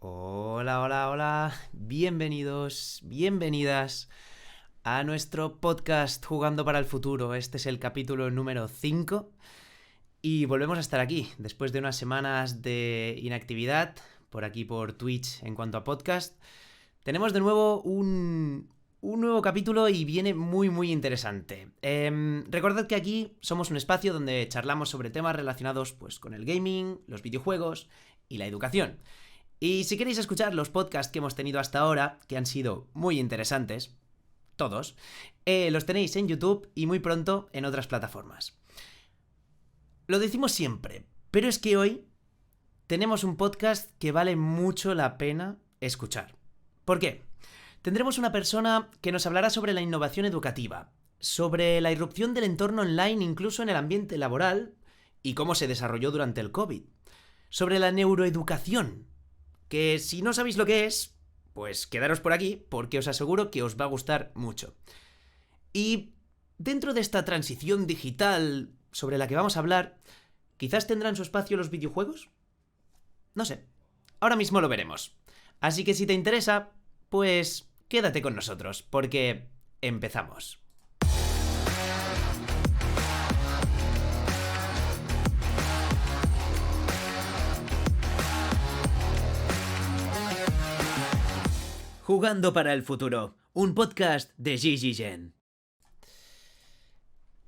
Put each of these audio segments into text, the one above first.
Hola, hola, hola. Bienvenidos, bienvenidas a nuestro podcast Jugando para el Futuro. Este es el capítulo número 5 y volvemos a estar aquí después de unas semanas de inactividad por aquí por Twitch en cuanto a podcast. Tenemos de nuevo un nuevo capítulo y viene muy interesante. Recordad que aquí somos un espacio donde charlamos sobre temas relacionados pues, con el gaming, los videojuegos y la educación. Y si queréis escuchar los podcasts que hemos tenido hasta ahora, que han sido muy interesantes, todos, los tenéis en YouTube y muy pronto en otras plataformas. Lo decimos siempre, pero es que hoy tenemos un podcast que vale mucho la pena escuchar. ¿Por qué? Tendremos una persona que nos hablará sobre la innovación educativa, sobre la irrupción del entorno online incluso en el ambiente laboral y cómo se desarrolló durante el COVID, sobre la neuroeducación, que si no sabéis lo que es, pues quedaros por aquí porque os aseguro que os va a gustar mucho. Y dentro de esta transición digital sobre la que vamos a hablar, ¿quizás tendrán su espacio los videojuegos? No sé. Ahora mismo lo veremos. Así que si te interesa, pues quédate con nosotros, porque empezamos. Jugando para el futuro, un podcast de Gigi Gen.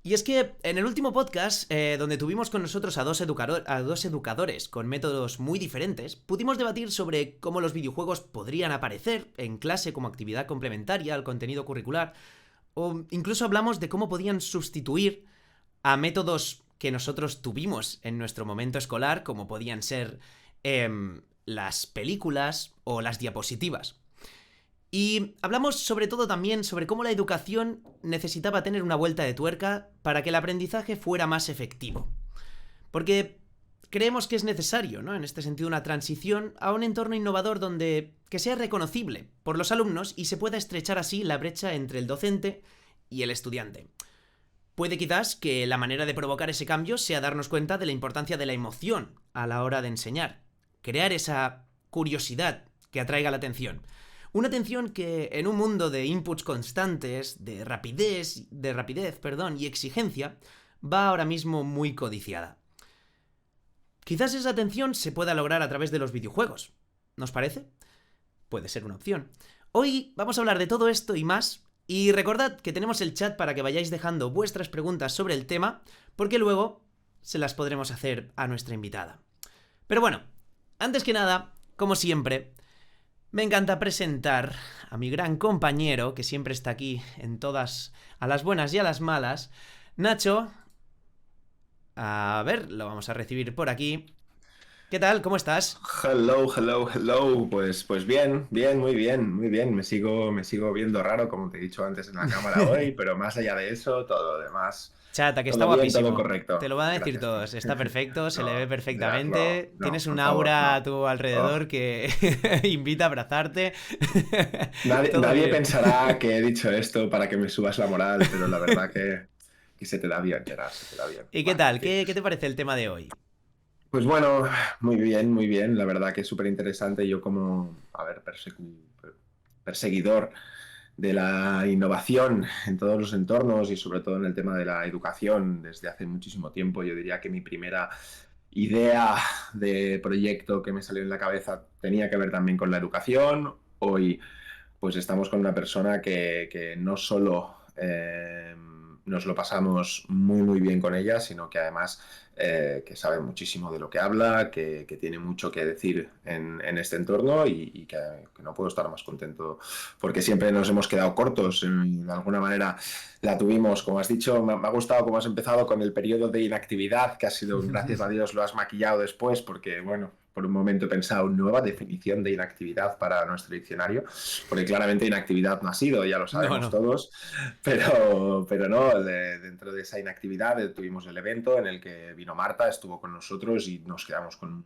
Y es que en el último podcast, donde tuvimos con nosotros a dos educadores con métodos muy diferentes, pudimos debatir sobre cómo los videojuegos podrían aparecer en clase como actividad complementaria al contenido curricular, o incluso hablamos de cómo podían sustituir a métodos que nosotros tuvimos en nuestro momento escolar, como podían ser las películas o las diapositivas. Y hablamos sobre todo también sobre cómo la educación necesitaba tener una vuelta de tuerca para que el aprendizaje fuera más efectivo. Porque creemos que es necesario, ¿no? En este sentido, una transición a un entorno innovador que sea reconocible por los alumnos y se pueda estrechar así la brecha entre el docente y el estudiante. Puede quizás que la manera de provocar ese cambio sea darnos cuenta de la importancia de la emoción a la hora de enseñar. Crear esa curiosidad que atraiga la atención. Una atención que en un mundo de inputs constantes, de rapidez, y exigencia, va ahora mismo muy codiciada. Quizás esa atención se pueda lograr a través de los videojuegos. ¿Nos parece? Puede ser una opción. Hoy vamos a hablar de todo esto y más. Y recordad que tenemos el chat para que vayáis dejando vuestras preguntas sobre el tema, porque luego se las podremos hacer a nuestra invitada. Pero bueno, antes que nada, como siempre, me encanta presentar a mi gran compañero, que siempre está aquí en todas, a las buenas y a las malas, Nacho. A ver, lo vamos a recibir por aquí. ¿Qué tal? ¿Cómo estás? Hello. Pues bien, bien, muy bien, muy bien. Me sigo viendo raro, como te he dicho antes en la cámara hoy, pero más allá de eso, todo lo demás, Chata, que está todo bien, todo guapísimo. Te correcto. lo van a decir Gracias, tío. todos. Está perfecto, se le ve No, ya, no, perfectamente. no, Tienes un por favor, aura a no. tu Oh. alrededor que invita a abrazarte. Nadie, Todo nadie bien. pensará que he dicho esto para que me subas la moral, pero la verdad que se te da bien, Gerard, se te da bien. ¿Y qué Bueno, en tal? fin. ¿Qué te parece el tema de hoy? Pues bueno, muy bien, muy bien. La verdad que es súper interesante. Yo como, a ver, perseguidor de la innovación en todos los entornos y sobre todo en el tema de la educación desde hace muchísimo tiempo. Yo diría que mi primera idea de proyecto que me salió en la cabeza tenía que ver también con la educación. Hoy pues estamos con una persona que no solo nos lo pasamos muy bien con ella, sino que además que sabe muchísimo de lo que habla, que tiene mucho que decir en este entorno y que no puedo estar más contento porque siempre nos hemos quedado cortos. De alguna manera la tuvimos, como has dicho, me ha gustado cómo has empezado con el periodo de inactividad, que ha sido, gracias a Dios, lo has maquillado después, porque, bueno, por un momento he pensado nueva definición de inactividad para nuestro diccionario, porque claramente inactividad no ha sido, ya lo No, sabemos no. todos, pero no, dentro de esa inactividad tuvimos el evento en el que vino Marta, estuvo con nosotros y nos quedamos con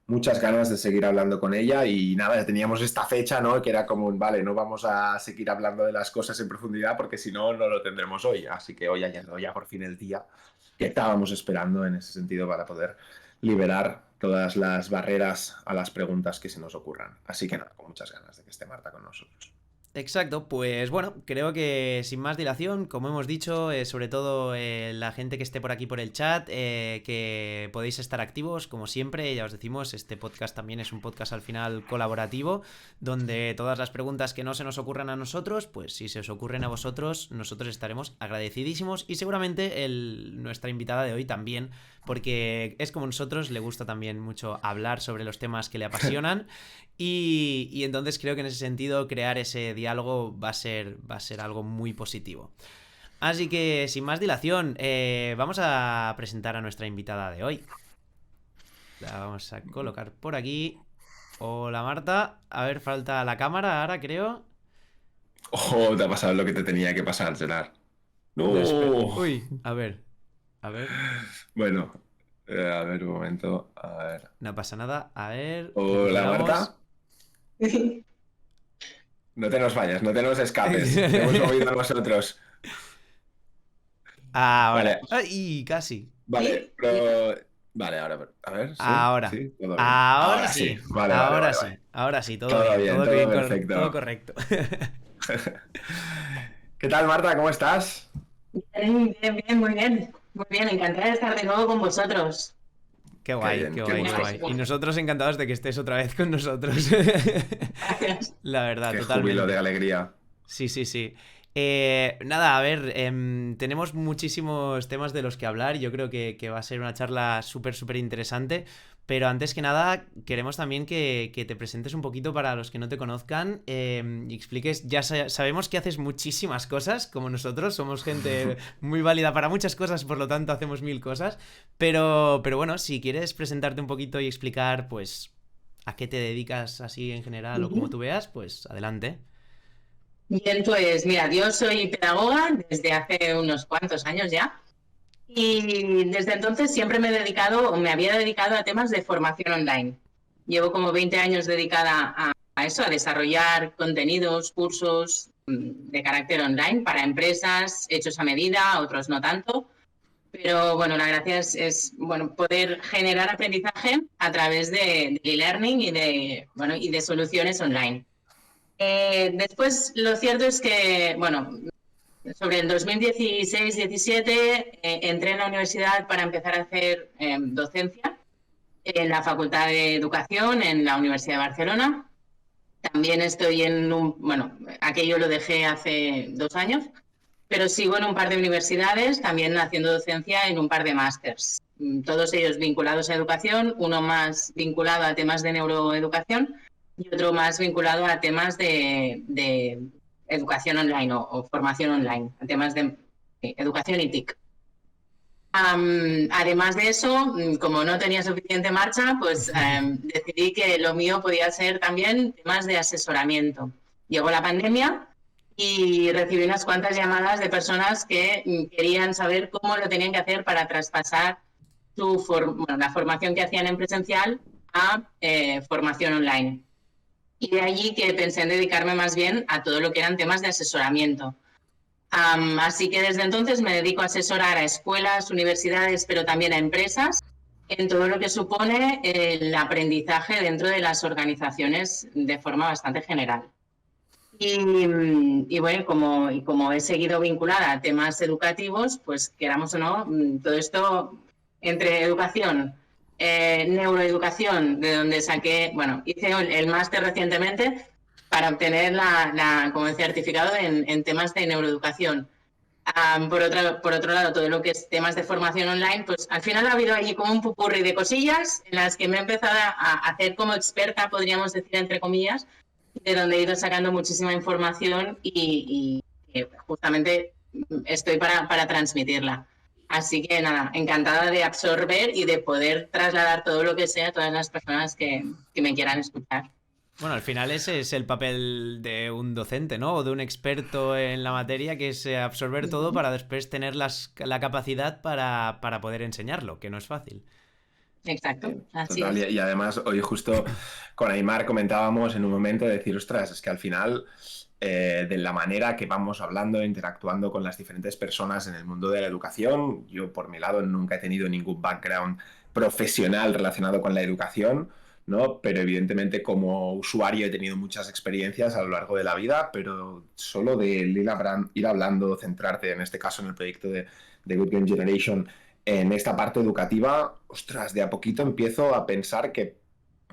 muchas ganas de seguir hablando con ella y nada, teníamos esta fecha, ¿no? Que era como, vale, no vamos a seguir hablando de las cosas en profundidad porque si no, no lo tendremos hoy. Así que hoy ha llegado ya por fin el día que estábamos esperando en ese sentido para poder liberar todas las barreras a las preguntas que se nos ocurran. Así que nada, con muchas ganas de que esté Marta con nosotros. Exacto, pues bueno, creo que sin más dilación, como hemos dicho, sobre todo la gente que esté por aquí por el chat, que podéis estar activos, como siempre, ya os decimos, este podcast también es un podcast al final colaborativo, donde todas las preguntas que no se nos ocurran a nosotros, pues si se os ocurren a vosotros, nosotros estaremos agradecidísimos y seguramente nuestra invitada de hoy también, porque es como nosotros, le gusta también mucho hablar sobre los temas que le apasionan. Y entonces creo que en ese sentido crear ese diálogo va a ser algo muy positivo. Así que sin más dilación, vamos a presentar a nuestra invitada de hoy. La vamos a colocar por aquí. Hola Marta, a ver, falta la cámara ahora creo. ¡Oh! Te ha pasado lo que te tenía que pasar, Gerard. ¡No! Uy, a ver. Bueno, a ver un momento, a ver. No pasa nada, a ver. Hola Recordamos. Marta. No te nos vayas, no te nos escapes. Te hemos movido a nosotros. Ahora. Vale. ¡Ay! Casi. Vale, pero... Vale, ahora, a ver, ¿sí? Ahora. ¿Sí? ¿Todo bien? Ahora sí. Vale, Ahora vale, sí. vale. Ahora sí, todo Todo bien, todo bien, perfecto. todo correcto. ¿Qué tal, Marta? ¿Cómo estás? Bien, muy bien. Muy bien, encantada de estar de nuevo con vosotros. Qué guay, bien, qué qué guay, qué gusto. guay. Y nosotros encantados de que estés otra vez con nosotros. Gracias. La verdad, Qué totalmente. júbilo de alegría. Sí. Nada, a ver, tenemos muchísimos temas de los que hablar. Yo creo que va a ser una charla súper interesante. Pero antes que nada, queremos también que te presentes un poquito para los que no te conozcan y expliques. Ya sabemos que haces muchísimas cosas, como nosotros. Somos gente muy válida para muchas cosas, por lo tanto hacemos 1000 cosas. Pero bueno, si quieres presentarte un poquito y explicar, pues, a qué te dedicas así en general o como tú veas, pues adelante. Bien, pues mira, yo soy pedagoga desde hace unos cuantos años ya. Y desde entonces siempre me había dedicado a temas de formación online. Llevo como 20 años dedicada a eso, a desarrollar contenidos, cursos de carácter online para empresas hechos a medida, otros no tanto. Pero bueno, la gracia es poder generar aprendizaje a través de e-learning y de soluciones online. Después, lo cierto es que, sobre el 2016-17 entré en la universidad para empezar a hacer docencia en la Facultad de Educación en la Universidad de Barcelona. También estoy aquello lo dejé hace 2 años, pero sigo en un par de universidades, también haciendo docencia en un par de másters, todos ellos vinculados a educación, uno más vinculado a temas de neuroeducación y otro más vinculado a temas de educación online o formación online, a temas de educación y TIC. Además de eso, como no tenía suficiente marcha, pues decidí que lo mío podía ser también temas de asesoramiento. Llegó la pandemia y recibí unas cuantas llamadas de personas que querían saber cómo lo tenían que hacer para traspasar la formación que hacían en presencial a formación online. Y de allí que pensé en dedicarme más bien a todo lo que eran temas de asesoramiento. Así que desde entonces me dedico a asesorar a escuelas, universidades, pero también a empresas en todo lo que supone el aprendizaje dentro de las organizaciones de forma bastante general. Y bueno, como he seguido vinculada a temas educativos, pues queramos o no, todo esto entre educación, neuroeducación, de donde hice el máster recientemente para obtener como el certificado en temas de neuroeducación. Por otro lado, todo lo que es temas de formación online, pues al final ha habido allí como un popurrí de cosillas en las que me he empezado a hacer como experta, podríamos decir, entre comillas, de donde he ido sacando muchísima información y justamente estoy para transmitirla. Así que nada, encantada de absorber y de poder trasladar todo lo que sea a todas las personas que me quieran escuchar. Bueno, al final ese es el papel de un docente, ¿no? O de un experto en la materia, que es absorber todo para después tener la capacidad para poder enseñarlo, que no es fácil. Exacto, así Total, es. y además hoy justo con Aimar comentábamos en un momento de decir, ostras, es que al final de la manera que vamos hablando, interactuando con las diferentes personas en el mundo de la educación, yo por mi lado nunca he tenido ningún background profesional relacionado con la educación, ¿no? Pero evidentemente como usuario he tenido muchas experiencias a lo largo de la vida, pero solo de ir hablando, centrarte en este caso en el proyecto de Good Game Generation, en esta parte educativa, ostras, de a poquito empiezo a pensar que,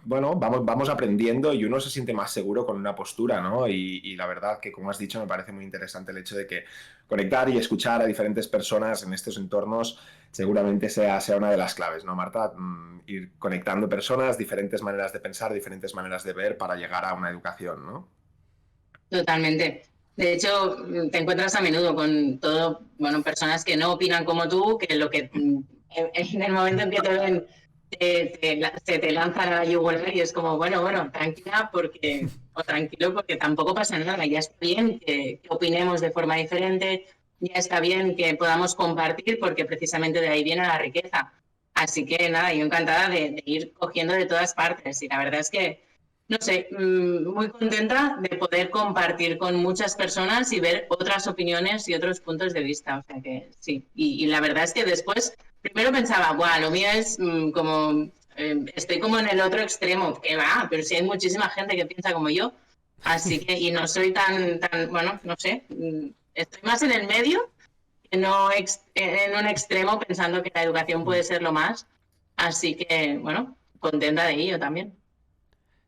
bueno, vamos aprendiendo y uno se siente más seguro con una postura, ¿no? Y la verdad que, como has dicho, me parece muy interesante el hecho de que conectar y escuchar a diferentes personas en estos entornos seguramente sea una de las claves, ¿no, Marta? Ir conectando personas, diferentes maneras de pensar, diferentes maneras de ver para llegar a una educación, ¿no? Totalmente. De hecho, te encuentras a menudo con todo, bueno, personas que no opinan como tú, que lo que en el momento en que te ven se te lanzan a la yugular y es como, bueno, tranquila o tranquilo porque tampoco pasa nada. Ya está bien que opinemos de forma diferente, ya está bien que podamos compartir porque precisamente de ahí viene la riqueza. Así que nada, yo encantada de ir cogiendo de todas partes y la verdad es que no sé, muy contenta de poder compartir con muchas personas y ver otras opiniones y otros puntos de vista. O sea que sí. Y la verdad es que después, primero pensaba, bueno, lo mío es como, estoy como en el otro extremo, que va, pero sí hay muchísima gente que piensa como yo. Así que, y no soy tan bueno, no sé, estoy más en el medio que no en un extremo pensando que la educación puede ser lo más. Así que, bueno, contenta de ello también.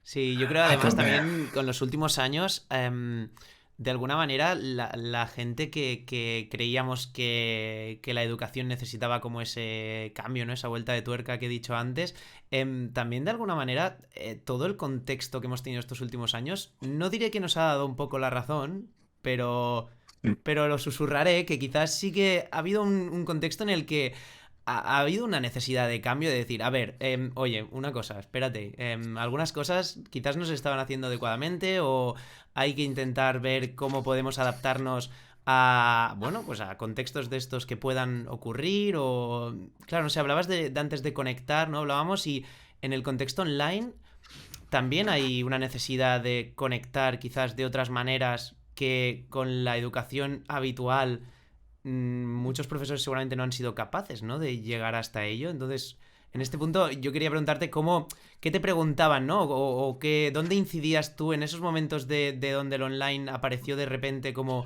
Sí, yo creo A además tope. también con los últimos años, de alguna manera, la gente que creíamos que la educación necesitaba como ese cambio, ¿no? Esa vuelta de tuerca que he dicho antes, también de alguna manera todo el contexto que hemos tenido estos últimos años, no diré que nos ha dado un poco la razón, pero, pero lo susurraré, que quizás sí que ha habido un contexto en el que ha habido una necesidad de cambio de decir, a ver, oye, una cosa, espérate, algunas cosas quizás no se estaban haciendo adecuadamente o hay que intentar ver cómo podemos adaptarnos a, bueno, pues a contextos de estos que puedan ocurrir o, claro, no sé, hablabas de antes de conectar, ¿no? Hablábamos y en el contexto online también hay una necesidad de conectar quizás de otras maneras que con la educación habitual muchos profesores seguramente no han sido capaces, ¿no? De llegar hasta ello. Entonces, en este punto yo quería preguntarte qué te preguntaban, ¿no? O dónde incidías tú en esos momentos de donde el online apareció de repente como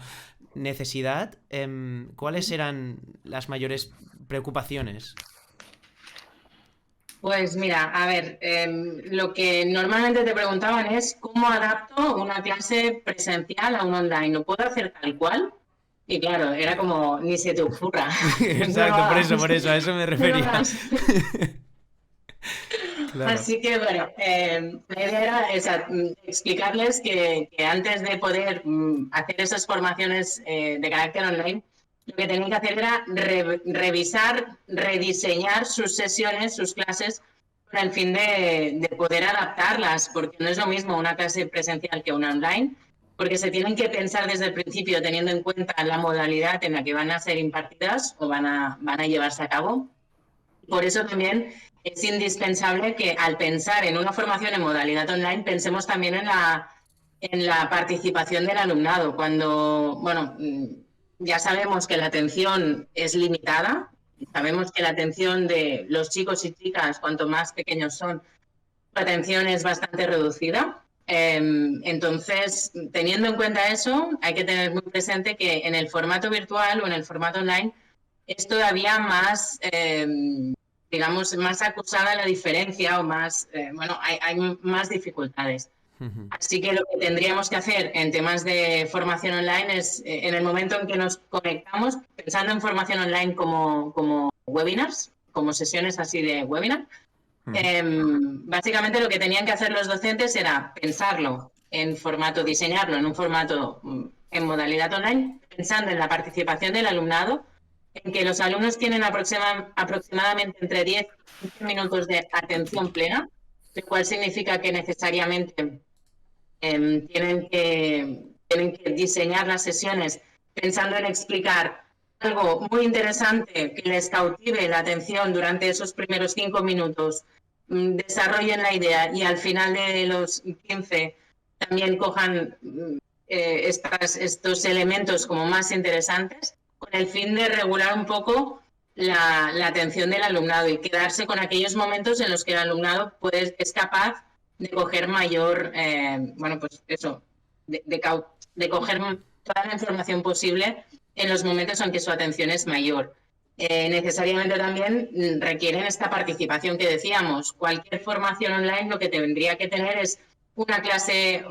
necesidad. ¿Cuáles eran las mayores preocupaciones? Pues mira, a ver, lo que normalmente te preguntaban es cómo adapto una clase presencial a un online. ¿Lo puedo hacer tal cual? Y claro, era como, ni se te ocurra. No lo Exacto, hagas. a eso me No lo refería. hagas. Claro. Así que bueno, la idea era esa, explicarles que antes de poder hacer esas formaciones de carácter online, lo que tenían que hacer era revisar, rediseñar sus sesiones, sus clases, con el fin de poder adaptarlas, porque no es lo mismo una clase presencial que una online, porque se tienen que pensar desde el principio teniendo en cuenta la modalidad en la que van a ser impartidas o van a llevarse a cabo. Por eso también es indispensable que al pensar en una formación en modalidad online pensemos también en la participación del alumnado. Cuando, bueno, ya sabemos que la atención es limitada, sabemos que la atención de los chicos y chicas, cuanto más pequeños son, la atención es bastante reducida. Entonces, teniendo en cuenta eso, hay que tener muy presente que en el formato virtual o en el formato online es todavía más, digamos, más acusada la diferencia o más, bueno, hay más dificultades. Así que lo que tendríamos que hacer en temas de formación online es, en el momento en que nos conectamos, pensando en formación online como webinars, como sesiones así de webinar, básicamente lo que tenían que hacer los docentes era pensarlo en formato, diseñarlo en un formato en modalidad online, pensando en la participación del alumnado, en que los alumnos tienen aproximadamente entre 10 y 15 minutos de atención plena, lo cual significa que necesariamente tienen que diseñar las sesiones pensando en explicar algo muy interesante que les cautive la atención durante esos primeros 5 minutos, desarrollen la idea y al final de los 15 también cojan estos elementos como más interesantes con el fin de regular un poco la atención del alumnado y quedarse con aquellos momentos en los que el alumnado es capaz de coger mayor, bueno, pues eso, de coger toda la información posible en los momentos en que su atención es mayor. Necesariamente también requieren esta participación que decíamos. Cualquier formación online lo que tendría que tener es una clase,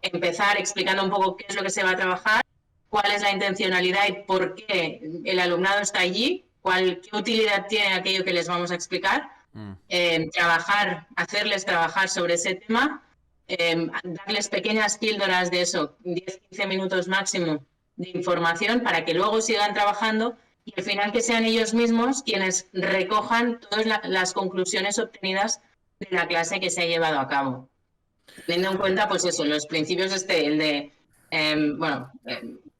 empezar explicando un poco qué es lo que se va a trabajar, cuál es la intencionalidad y por qué el alumnado está allí, qué utilidad tiene aquello que les vamos a explicar, hacerles trabajar sobre ese tema, darles pequeñas píldoras de eso, 10-15 minutos máximo de información para que luego sigan trabajando y al final que sean ellos mismos quienes recojan todas las conclusiones obtenidas de la clase que se ha llevado a cabo. Teniendo en cuenta, pues eso, los principios el de,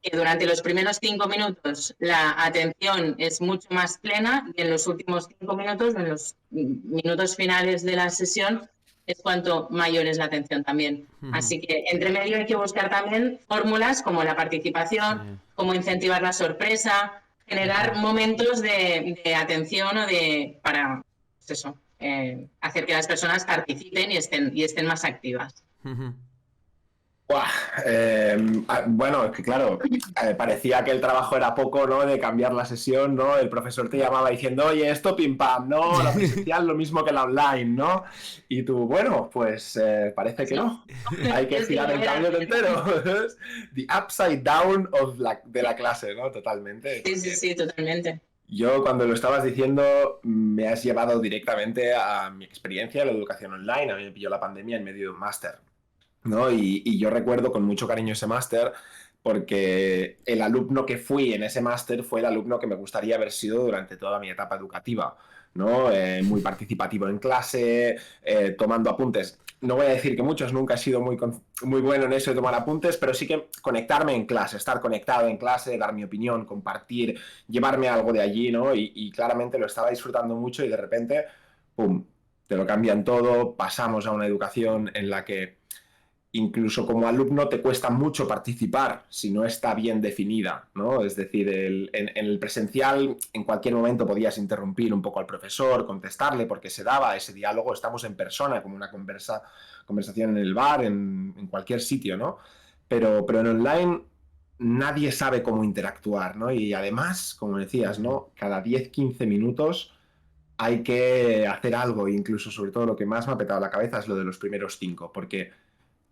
que durante los primeros 5 minutos la atención es mucho más plena y en los últimos 5 minutos, en los minutos finales de la sesión, es cuanto mayor es la atención también. Así que entre medio hay que buscar también fórmulas como la participación, como incentivar la sorpresa, generar momentos de atención o para pues eso, hacer que las personas participen y estén más activas. Bueno, es que claro, parecía que el trabajo era poco, ¿no? De cambiar la sesión, ¿no? El profesor te llamaba diciendo, oye, esto pim pam, ¿no? La presencial lo mismo que la online, ¿no? Y tú, bueno, pues parece que no. Hay que girar el tablero entero. The upside down de la clase, ¿no? Totalmente. Sí, totalmente. Yo cuando lo estabas diciendo me has llevado directamente a mi experiencia de la educación online. A mí me pilló la pandemia en medio de un máster, ¿no? Y yo recuerdo con mucho cariño ese máster porque el alumno que fui en ese máster fue el alumno que me gustaría haber sido durante toda mi etapa educativa, ¿no? Muy participativo en clase, tomando apuntes. No voy a decir que muchos, nunca he sido muy bueno en eso de tomar apuntes, pero sí que conectarme en clase, estar conectado en clase, dar mi opinión, compartir, llevarme algo de allí, ¿no? Y claramente lo estaba disfrutando mucho y de repente, ¡pum!, te lo cambian todo, pasamos a una educación en la que incluso como alumno te cuesta mucho participar si no está bien definida, ¿no? Es decir, en el presencial en cualquier momento podías interrumpir un poco al profesor, contestarle porque se daba ese diálogo, estamos en persona, como una conversación en el bar, en cualquier sitio, ¿no? Pero en online nadie sabe cómo interactuar, ¿no? Y además, como decías, ¿no? Cada 10-15 minutos hay que hacer algo, incluso sobre todo lo que más me ha petado la cabeza es lo de los primeros 5, porque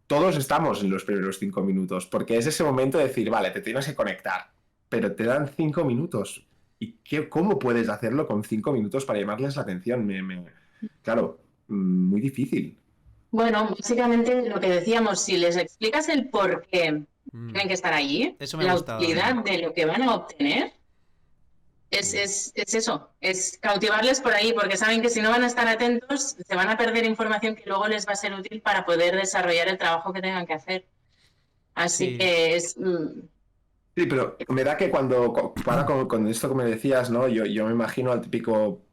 todos estamos en los primeros 5 minutos, porque es ese momento de decir, vale, te tienes que conectar, pero te dan 5 minutos. ¿Y cómo puedes hacerlo con 5 minutos para llamarles la atención? Claro, muy difícil. Bueno, básicamente lo que decíamos, si les explicas el por qué tienen que estar allí, la utilidad de lo que van a obtener, es eso, es cautivarles por ahí, porque saben que si no van a estar atentos, se van a perder información que luego les va a ser útil para poder desarrollar el trabajo que tengan que hacer. Así que es... Sí, pero me da que cuando con esto que me decías, ¿no? Yo me imagino al típico,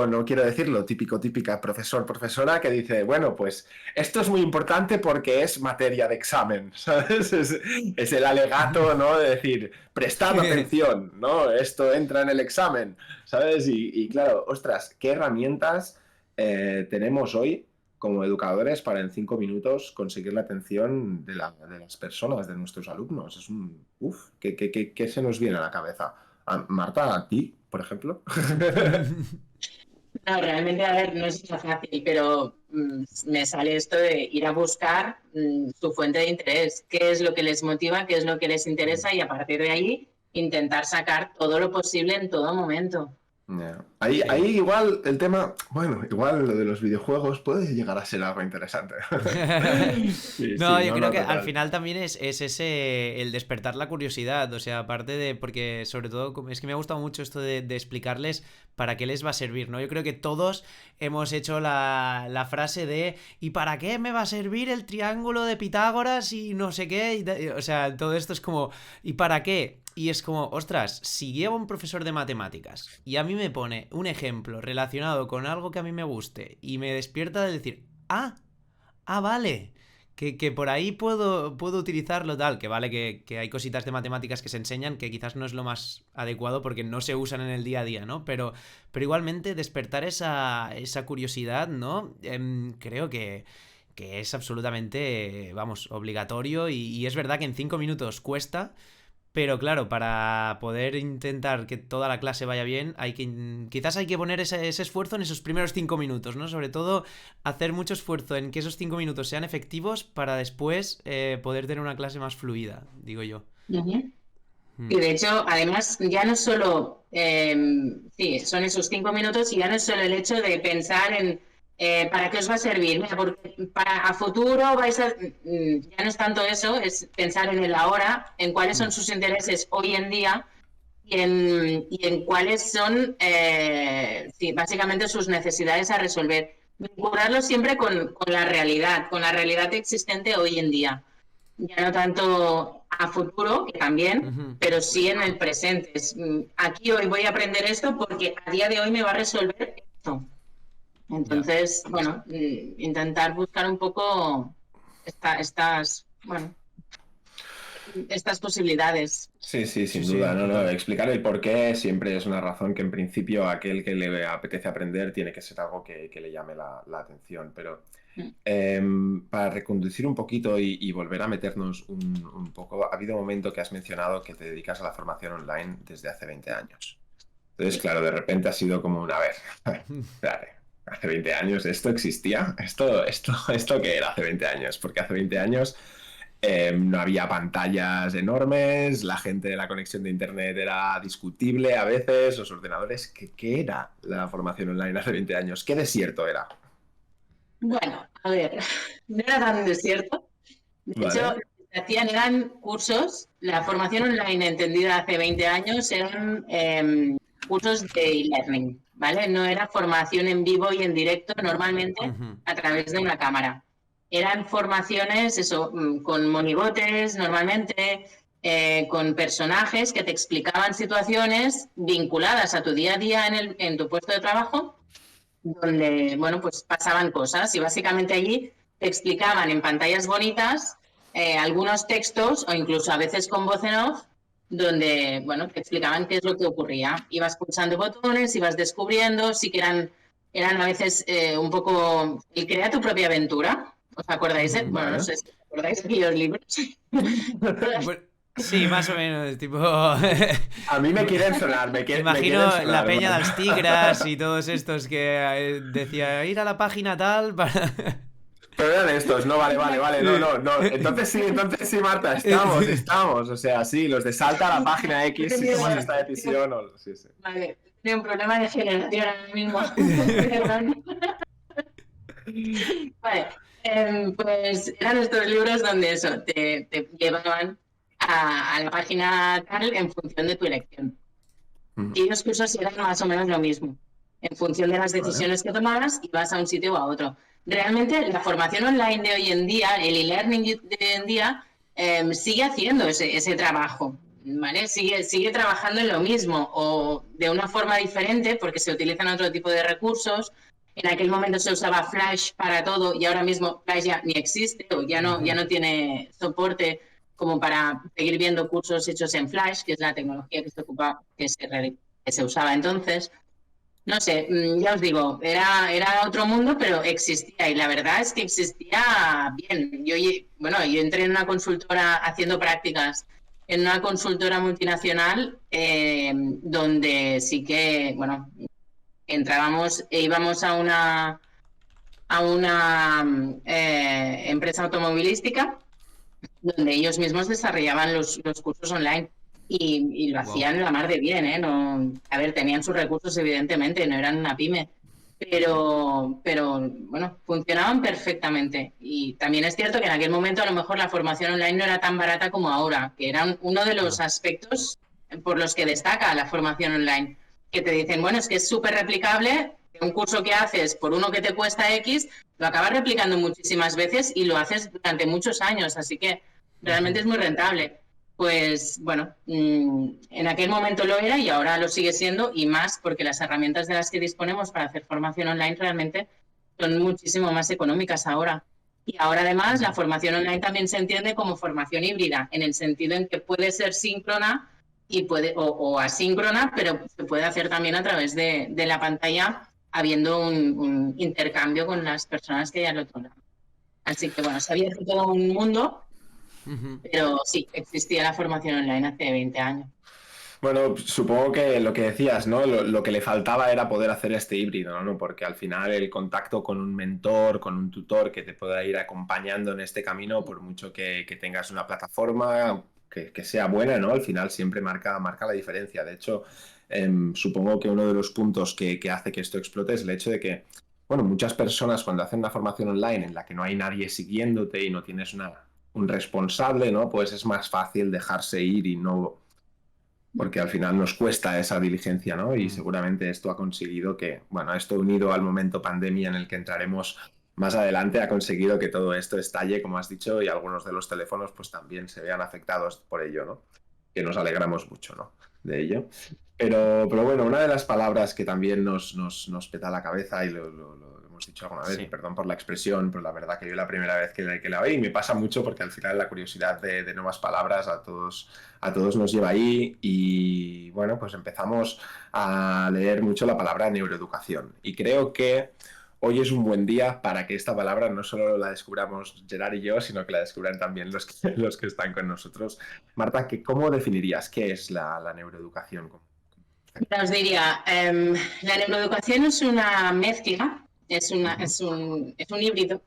no quiero decirlo, típica profesora que dice, bueno, pues esto es muy importante porque es materia de examen, ¿sabes? Es el alegato, ¿no? De decir, prestad atención, ¿no? Esto entra en el examen, ¿sabes? Y claro, ostras, ¿qué herramientas tenemos hoy como educadores para en 5 minutos conseguir la atención de las personas, de nuestros alumnos? Es un... ¿qué se nos viene a la cabeza? Marta, ¿a ti, por ejemplo? No, realmente, a ver, no es tan fácil, pero me sale esto de ir a buscar su fuente de interés, qué es lo que les motiva, qué es lo que les interesa y a partir de ahí intentar sacar todo lo posible en todo momento. Yeah. Ahí igual el tema, bueno, igual lo de los videojuegos puede llegar a ser algo interesante. Yo creo que al final también es ese el despertar la curiosidad, o sea, aparte de, porque sobre todo es que me ha gustado mucho esto de explicarles para qué les va a servir, ¿no? Yo creo que todos hemos hecho la frase de ¿y para qué me va a servir el triángulo de Pitágoras y no sé qué? O sea, todo esto es como ¿y para qué? Y es como, ostras, si llevo un profesor de matemáticas y a mí me pone un ejemplo relacionado con algo que a mí me guste y me despierta de decir, vale, que por ahí puedo utilizarlo tal, que vale que hay cositas de matemáticas que se enseñan que quizás no es lo más adecuado porque no se usan en el día a día, ¿no? Pero igualmente despertar esa curiosidad, ¿no? Creo que es absolutamente, vamos, obligatorio y es verdad que en 5 minutos cuesta. Pero claro, para poder intentar que toda la clase vaya bien, quizás hay que poner ese esfuerzo en esos primeros 5 minutos, ¿no? Sobre todo, hacer mucho esfuerzo en que esos 5 minutos sean efectivos para después poder tener una clase más fluida, digo yo. Uh-huh. Y de hecho, además, ya no es solo, sí, son esos 5 minutos y ya no es solo el hecho de pensar en ¿para qué os va a servir? Mira, porque a futuro vais a... Ya no es tanto eso, es pensar en el ahora, en cuáles son sus intereses hoy en día y en cuáles son, sí, básicamente sus necesidades a resolver. Vincularlo siempre con la realidad existente hoy en día. Ya no tanto a futuro, que también, pero sí en el presente. Aquí hoy voy a aprender esto porque a día de hoy me va a resolver esto. Entonces, bueno, intentar buscar un poco estas posibilidades. Sí, sin duda. No. Explicar el por qué siempre es una razón que en principio a aquel que le apetece aprender tiene que ser algo que le llame la atención. Pero para reconducir un poquito y volver a meternos un poco, ha habido un momento que has mencionado que te dedicas a la formación online desde hace 20 años. Entonces, claro, de repente ha sido como a ver, espérate. Hace 20 años esto existía. ¿Esto qué era hace 20 años? Porque hace 20 años no había pantallas enormes, la conexión de internet era discutible a veces, los ordenadores. ¿Qué era la formación online hace 20 años? ¿Qué desierto era? Bueno, a ver, no era tan desierto. De hecho, lo que hacían eran cursos. La formación online entendida hace 20 años eran cursos de e-learning. ¿Vale? No era formación en vivo y en directo normalmente a través de una cámara. Eran formaciones, eso, con monigotes normalmente, con personajes que te explicaban situaciones vinculadas a tu día a día en tu puesto de trabajo, donde, bueno, pues pasaban cosas y básicamente allí te explicaban en pantallas bonitas algunos textos o incluso a veces con voz en off, donde, bueno, te explicaban qué es lo que ocurría. Ibas pulsando botones, ibas descubriendo, sí que eran a veces un poco el crea tu propia aventura. ¿Os acordáis? Bueno, no sé si os acordáis de aquellos libros. Sí, más o menos, tipo... A mí me quieren sonar, imagino sonar, la peña de las tigras y todos estos que decía ir a la página tal para... Pero eran estos, no, vale, no. Entonces sí, Marta, estamos. O sea, sí, los de salta a la página X, si tomas esta decisión o... Sí. Vale, tengo un problema de generación ahora mismo. Vale, pues eran estos libros donde eso, te llevaban a la página tal en función de tu elección. Y los cursos eran más o menos lo mismo. En función de las decisiones que tomabas, ibas a un sitio o a otro. Realmente la formación online de hoy en día, el e-learning de hoy en día, sigue haciendo ese trabajo, ¿vale? Sigue trabajando en lo mismo o de una forma diferente porque se utilizan otro tipo de recursos. En aquel momento se usaba Flash para todo y ahora mismo Flash ya ni existe o ya no tiene soporte como para seguir viendo cursos hechos en Flash, que es la tecnología que se usaba entonces. No sé, ya os digo, era otro mundo, pero existía y la verdad es que existía bien. Yo entré en una consultora haciendo prácticas en una consultora multinacional donde sí que, bueno, entrábamos e íbamos a una empresa automovilística donde ellos mismos desarrollaban los cursos online. Y lo hacían la mar de bien, ¿eh? No, a ver, tenían sus recursos, evidentemente, no eran una pyme, pero bueno, funcionaban perfectamente. Y también es cierto que en aquel momento a lo mejor la formación online no era tan barata como ahora, que era uno de los aspectos por los que destaca la formación online, que te dicen, bueno, es que es súper replicable, un curso que haces por uno que te cuesta X, lo acabas replicando muchísimas veces y lo haces durante muchos años, así que realmente es muy rentable. Pues bueno, en aquel momento lo era y ahora lo sigue siendo y más porque las herramientas de las que disponemos para hacer formación online realmente son muchísimo más económicas ahora. Y ahora además la formación online también se entiende como formación híbrida, en el sentido en que puede ser síncrona o asíncrona, pero se puede hacer también a través de la pantalla, habiendo un intercambio con las personas que hay al otro lado. Así que bueno, se había hecho todo un mundo, pero sí, existía la formación online hace 20 años. Bueno, supongo que lo que decías, ¿no? Lo que le faltaba era poder hacer este híbrido, ¿no? Porque al final el contacto con un mentor, con un tutor que te pueda ir acompañando en este camino, por mucho que tengas una plataforma que sea buena, ¿no? Al final siempre marca la diferencia. De hecho, supongo que uno de los puntos que hace que esto explote es el hecho de que, bueno, muchas personas cuando hacen una formación online en la que no hay nadie siguiéndote y no tienes un responsable, ¿no? Pues es más fácil dejarse ir y no... Porque al final nos cuesta esa diligencia, ¿no? Y seguramente esto ha conseguido que, bueno, esto unido al momento pandemia en el que entraremos más adelante, ha conseguido que todo esto estalle, como has dicho, y algunos de los teléfonos pues también se vean afectados por ello, ¿no? Que nos alegramos mucho, ¿no? De ello. Pero bueno, una de las palabras que también nos peta la cabeza, y lo hemos dicho alguna vez, Sí. y perdón por la expresión, pero la verdad que yo la primera vez que la oí, y me pasa mucho porque al final la curiosidad de nuevas palabras a todos nos lleva ahí, y bueno, pues empezamos a leer mucho la palabra neuroeducación. Y creo que hoy es un buen día para que esta palabra no solo la descubramos Gerard y yo, sino que la descubran también los que están con nosotros. Marta, ¿cómo definirías qué es la neuroeducación? Os diría, la neuroeducación es una mezcla, es un híbrido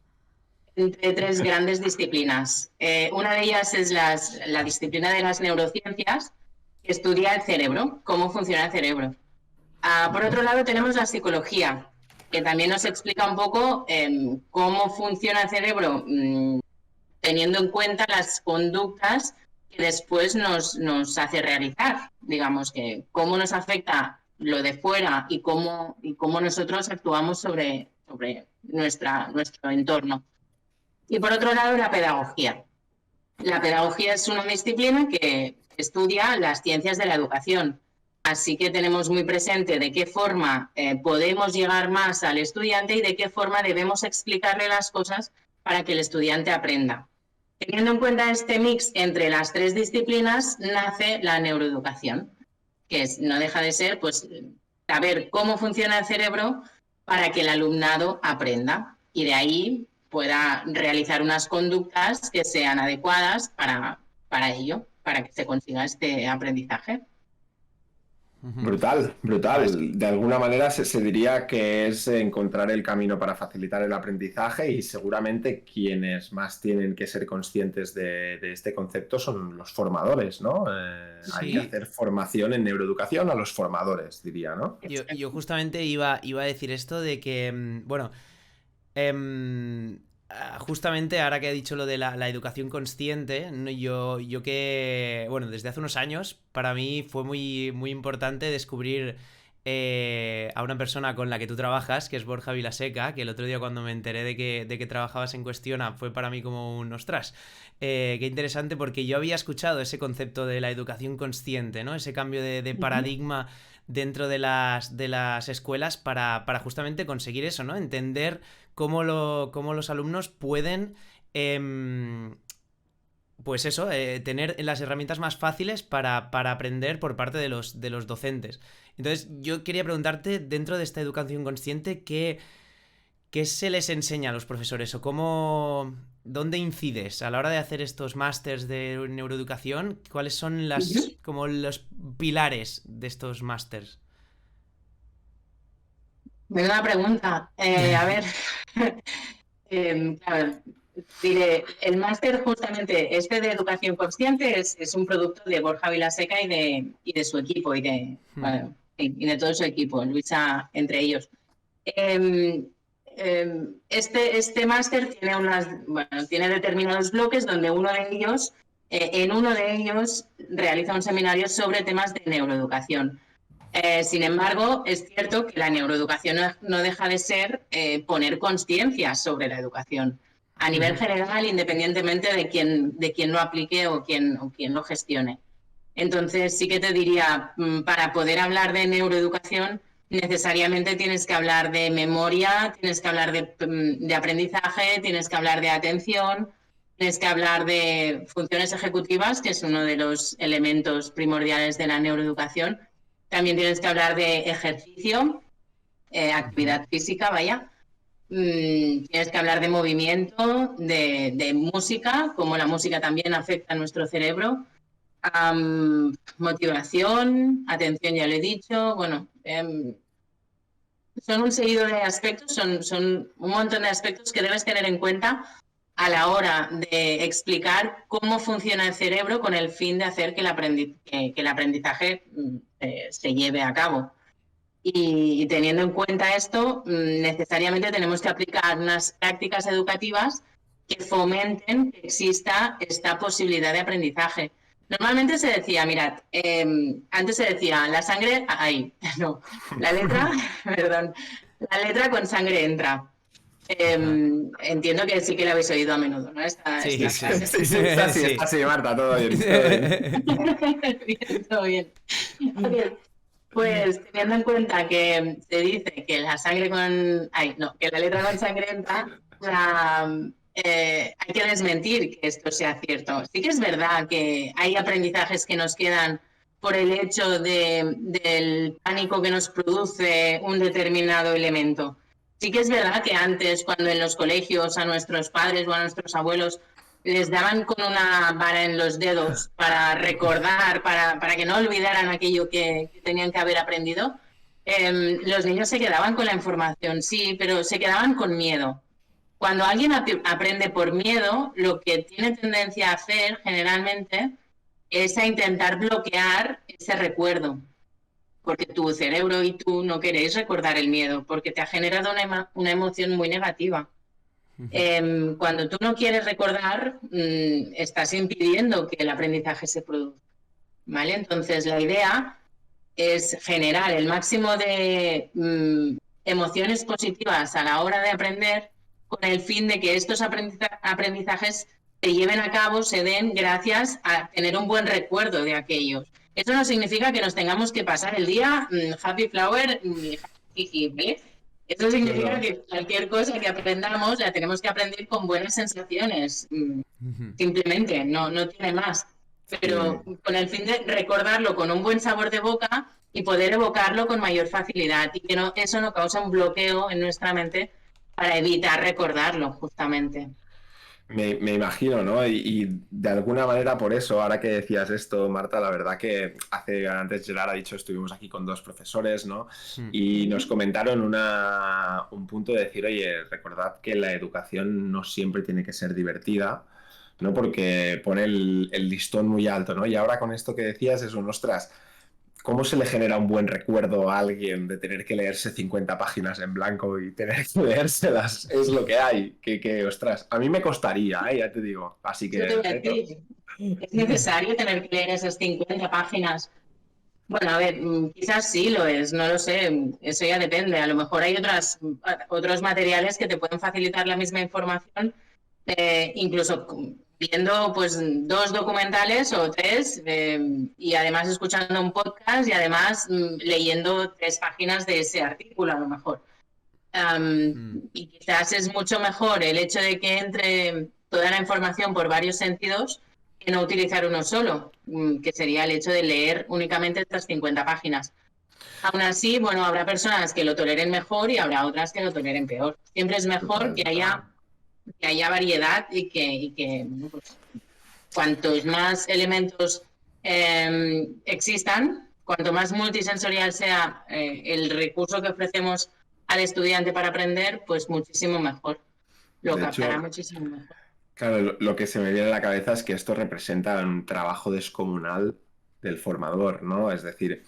entre tres grandes disciplinas. Una de ellas es la disciplina de las neurociencias, que estudia el cerebro, cómo funciona el cerebro. Por otro lado tenemos la psicología, que también nos explica un poco cómo funciona el cerebro, teniendo en cuenta las conductas que después nos hace realizar, digamos, que cómo nos afecta lo de fuera y cómo nosotros actuamos sobre nuestro entorno. Y por otro lado, la pedagogía. La pedagogía es una disciplina que estudia las ciencias de la educación. Así que tenemos muy presente de qué forma podemos llegar más al estudiante y de qué forma debemos explicarle las cosas para que el estudiante aprenda. Teniendo en cuenta este mix entre las tres disciplinas, nace la neuroeducación, que no deja de ser pues, saber cómo funciona el cerebro para que el alumnado aprenda y de ahí pueda realizar unas conductas que sean adecuadas para ello, para que se consiga este aprendizaje. Brutal, brutal. De alguna manera se diría que es encontrar el camino para facilitar el aprendizaje, y seguramente quienes más tienen que ser conscientes de este concepto son los formadores, ¿no? Sí. Hay que hacer formación en neuroeducación a los formadores, diría, ¿no? Yo justamente iba a decir esto de que, bueno, justamente ahora que he dicho lo de la educación consciente, yo que, bueno, desde hace unos años, para mí fue muy, muy importante descubrir a una persona con la que tú trabajas, que es Borja Vilaseca, que el otro día cuando me enteré de que trabajabas en Cuestiona fue para mí como un ostras. Qué interesante, porque yo había escuchado ese concepto de la educación consciente, ¿no? Ese cambio de paradigma dentro de las escuelas para justamente conseguir eso, ¿no? Entender cómo los alumnos pueden, pues eso, tener las herramientas más fáciles para aprender por parte de los docentes. Entonces, yo quería preguntarte, dentro de esta educación consciente, ¿qué se les enseña a los profesores? ¿O dónde incides a la hora de hacer estos másters de neuroeducación? ¿Cuáles son como los pilares de estos másters? Buena pregunta. A ver, claro, diré, el máster justamente de educación consciente es un producto de Borja Vilaseca y de su equipo y de todo su equipo, Luisa entre ellos. Este máster tiene determinados bloques donde en uno de ellos realiza un seminario sobre temas de neuroeducación. Sin embargo, es cierto que la neuroeducación no deja de ser poner conciencia sobre la educación a nivel general, independientemente de quién lo aplique o quién lo gestione. Entonces, sí que te diría, para poder hablar de neuroeducación, necesariamente tienes que hablar de memoria, tienes que hablar de aprendizaje, tienes que hablar de atención, tienes que hablar de funciones ejecutivas, que es uno de los elementos primordiales de la neuroeducación. También tienes que hablar de ejercicio, actividad física, vaya. Tienes que hablar de movimiento, de música, como la música también afecta a nuestro cerebro. Motivación, atención, ya lo he dicho. Bueno, son un seguido de aspectos, son un montón de aspectos que debes tener en cuenta a la hora de explicar cómo funciona el cerebro con el fin de hacer que el aprendizaje se lleve a cabo. Y teniendo en cuenta esto, necesariamente tenemos que aplicar unas prácticas educativas que fomenten que exista esta posibilidad de aprendizaje. Normalmente se decía, mirad, antes se decía, la sangre, no, la letra, perdón, la letra con sangre entra. Entiendo que sí que la habéis oído a menudo, ¿no? Sí, sí, Marta, todo bien. Bien, todo bien. Okay. Pues teniendo en cuenta que se dice que la sangre que la letra con sangre entra, hay que desmentir que esto sea cierto. Sí que es verdad que hay aprendizajes que nos quedan por el hecho del pánico que nos produce un determinado elemento. Sí que es verdad que antes, cuando en los colegios a nuestros padres o a nuestros abuelos les daban con una vara en los dedos para recordar, para que no olvidaran aquello que tenían que haber aprendido, los niños se quedaban con la información, sí, pero se quedaban con miedo. Cuando alguien aprende por miedo, lo que tiene tendencia a hacer generalmente es a intentar bloquear ese recuerdo, porque tu cerebro y tú no queréis recordar el miedo, porque te ha generado una emoción muy negativa. Cuando tú no quieres recordar, estás impidiendo que el aprendizaje se produzca, ¿vale? Entonces, la idea es generar el máximo de emociones positivas a la hora de aprender, con el fin de que estos aprendizajes se lleven a cabo, se den gracias a tener un buen recuerdo de aquellos. Eso no significa que nos tengamos que pasar el día happy flower y ¿vale? Eso significa que cualquier cosa que aprendamos la tenemos que aprender con buenas sensaciones. Simplemente, no tiene más. Pero con el fin de recordarlo con un buen sabor de boca y poder evocarlo con mayor facilidad. Y que eso no causa un bloqueo en nuestra mente para evitar recordarlo, justamente. Me imagino, ¿no? Y de alguna manera por eso, ahora que decías esto, Marta, la verdad que antes Gerard ha dicho, estuvimos aquí con 2 profesores, ¿no? Y nos comentaron un punto de decir, oye, recordad que la educación no siempre tiene que ser divertida, ¿no? Porque pone el listón muy alto, ¿no? Y ahora con esto que decías es ostras, ¿cómo se le genera un buen recuerdo a alguien de tener que leerse 50 páginas en blanco y tener que leérselas? Es lo que hay. Que ostras, a mí me costaría, ya te digo. Así que... ¿Es necesario tener que leer esas 50 páginas? Bueno, a ver, quizás sí lo es, no lo sé. Eso ya depende. A lo mejor hay otros materiales que te pueden facilitar la misma información, incluso viendo pues 2 documentales o 3 y además escuchando un podcast y además leyendo 3 páginas de ese artículo a lo mejor. Y quizás es mucho mejor el hecho de que entre toda la información por varios sentidos que no utilizar uno solo, que sería el hecho de leer únicamente estas 50 páginas. Aún así, bueno, habrá personas que lo toleren mejor y habrá otras que lo toleren peor. Siempre es mejor que haya variedad y que bueno, pues, cuantos más elementos existan, cuanto más multisensorial sea el recurso que ofrecemos al estudiante para aprender, pues muchísimo mejor. Lo captará muchísimo mejor. Claro, lo que se me viene a la cabeza es que esto representa un trabajo descomunal del formador, ¿no? Es decir,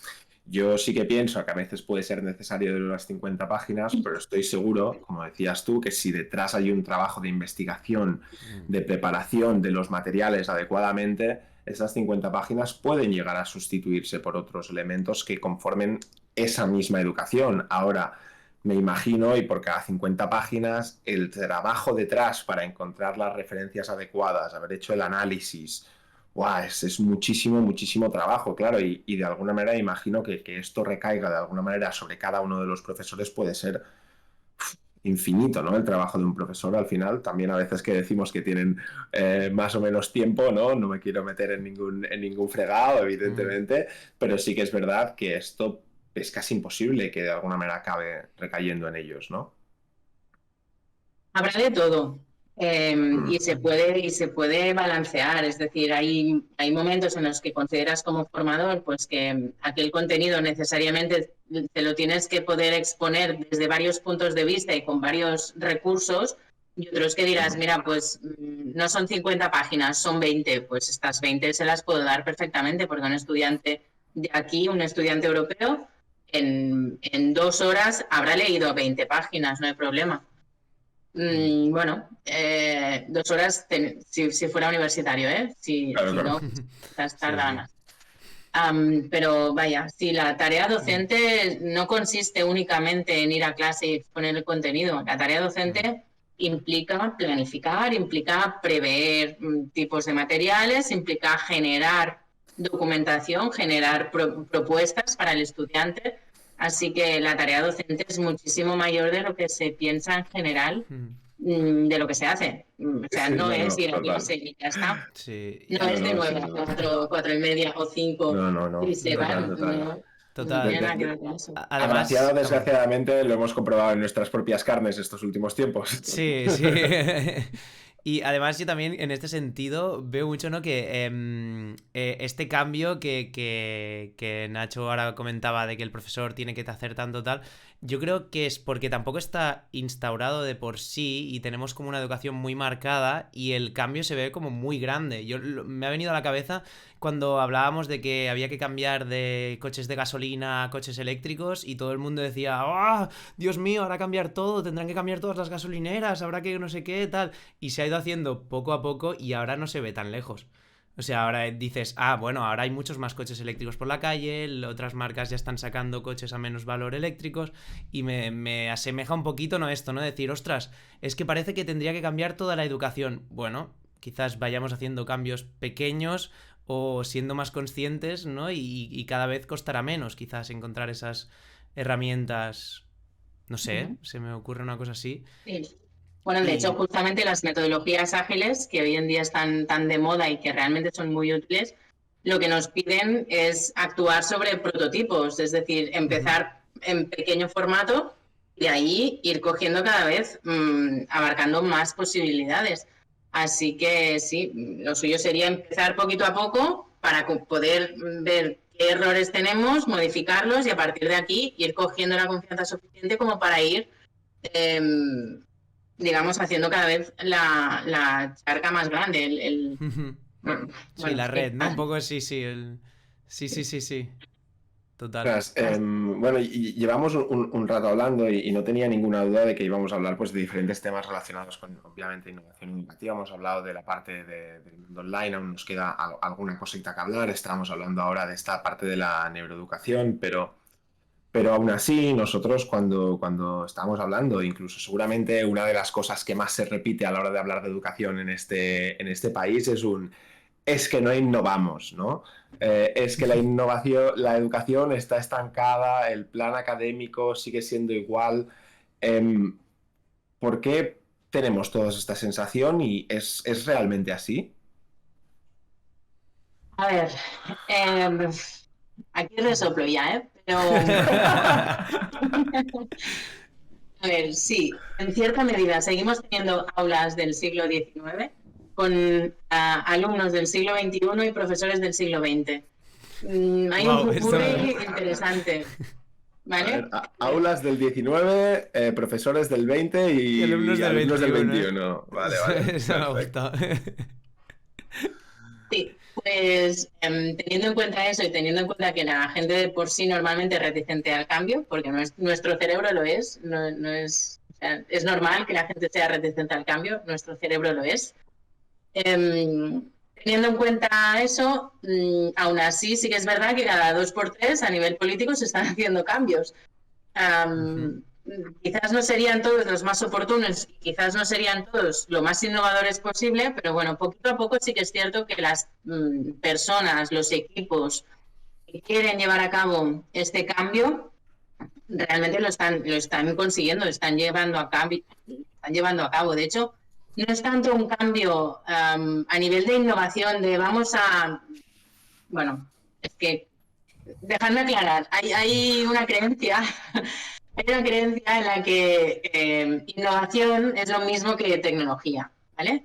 yo sí que pienso que a veces puede ser necesario leer las 50 páginas, pero estoy seguro, como decías tú, que si detrás hay un trabajo de investigación, de preparación de los materiales adecuadamente, esas 50 páginas pueden llegar a sustituirse por otros elementos que conformen esa misma educación. Ahora, me imagino, y por cada 50 páginas, el trabajo detrás para encontrar las referencias adecuadas, haber hecho el análisis, ¡guau! Es muchísimo, muchísimo trabajo, claro, y de alguna manera imagino que esto recaiga de alguna manera sobre cada uno de los profesores puede ser infinito, ¿no? El trabajo de un profesor al final, también a veces que decimos que tienen más o menos tiempo, ¿no? No me quiero meter en ningún fregado, evidentemente, pero sí que es verdad que esto es casi imposible que de alguna manera acabe recayendo en ellos, ¿no? Habrá de todo. Y se puede balancear, es decir, hay momentos en los que consideras como formador pues que aquel contenido necesariamente te lo tienes que poder exponer desde varios puntos de vista y con varios recursos, y otros que dirás, mira, pues no son 50 páginas, son 20, pues estas 20 se las puedo dar perfectamente, porque un estudiante de aquí, un estudiante europeo, en 2 horas habrá leído 20 páginas, no hay problema. Bueno, 2 horas si fuera universitario, ¿eh? Claro, Si claro. no, quizás tarda más. Pero vaya, si la tarea docente no consiste únicamente en ir a clase y exponer el contenido, la tarea docente implica planificar, implica prever tipos de materiales, implica generar documentación, generar propuestas para el estudiante. Así que la tarea docente es muchísimo mayor de lo que se piensa en general, de lo que se hace. O sea, no es ir a clase y ya está. Sí. No es de 9 a 4, 4:30 o 5 No. y se van. Total. No tiene nada que ver con eso. Además, Agraciado, desgraciadamente, lo hemos comprobado en nuestras propias carnes estos últimos tiempos. sí. Y además yo también en este sentido veo mucho, ¿no? Que este cambio que Nacho ahora comentaba de que el profesor tiene que hacer tanto tal, yo creo que es porque tampoco está instaurado de por sí y tenemos como una educación muy marcada y el cambio se ve como muy grande. Me ha venido a la cabeza cuando hablábamos de que había que cambiar de coches de gasolina a coches eléctricos y todo el mundo decía, ¡ah! Dios mío, ahora cambiar todo, tendrán que cambiar todas las gasolineras, habrá que no sé qué, tal. Y se ha ido haciendo poco a poco y ahora no se ve tan lejos. O sea, ahora dices, bueno, ahora hay muchos más coches eléctricos por la calle, otras marcas ya están sacando coches a menos valor eléctricos y me asemeja un poquito, ¿no? Esto, ¿no? Decir, ostras, es que parece que tendría que cambiar toda la educación. Bueno, quizás vayamos haciendo cambios pequeños o siendo más conscientes, ¿no? Y cada vez costará menos quizás encontrar esas herramientas, no sé, se me ocurre una cosa así. Sí. Bueno, de hecho, justamente las metodologías ágiles, que hoy en día están tan de moda y que realmente son muy útiles, lo que nos piden es actuar sobre prototipos, es decir, empezar en pequeño formato y de ahí ir cogiendo cada vez, abarcando más posibilidades. Así que sí, lo suyo sería empezar poquito a poco para poder ver qué errores tenemos, modificarlos y a partir de aquí ir cogiendo la confianza suficiente como para ir, digamos, haciendo cada vez la charca más grande. Sí, la red, ¿no? Un poco sí. Sí. Total. Bueno, llevamos un rato hablando y no tenía ninguna duda de que íbamos a hablar pues, de diferentes temas relacionados con, obviamente, innovación educativa. Hemos hablado de la parte del mundo online, aún nos queda alguna cosita que hablar. Estábamos hablando ahora de esta parte de la neuroeducación, pero aún así, nosotros cuando estamos hablando, incluso seguramente una de las cosas que más se repite a la hora de hablar de educación en este país es que no innovamos, ¿no? Es que la educación está estancada, el plan académico sigue siendo igual. ¿Por qué tenemos toda esta sensación y es realmente así? A ver, aquí resoplo ya, ¿eh? Pero... A ver, sí, en cierta medida seguimos teniendo aulas del siglo XIX con alumnos del siglo XXI y profesores del siglo XX. Hay un popurrí interesante. ¿Vale? Ver, aulas del 19, profesores del 20 y alumnos del 21. Vale. Eso me ha gustado. Sí, pues teniendo en cuenta eso y teniendo en cuenta que la gente de por sí normalmente es reticente al cambio, porque nuestro cerebro lo es, no es, o sea, es normal que la gente sea reticente al cambio, nuestro cerebro lo es. Teniendo en cuenta eso, aún así sí que es verdad que cada 2 por 3 a nivel político se están haciendo cambios. quizás no serían todos los más oportunos, quizás no serían todos lo más innovadores posible, pero bueno, poquito a poco sí que es cierto que las personas, los equipos que quieren llevar a cabo este cambio, realmente lo están consiguiendo, están llevando a cabo. De hecho, no es tanto un cambio a nivel de innovación, de bueno, es que, dejadme aclarar, hay una creencia, hay una creencia en la que innovación es lo mismo que tecnología, ¿vale?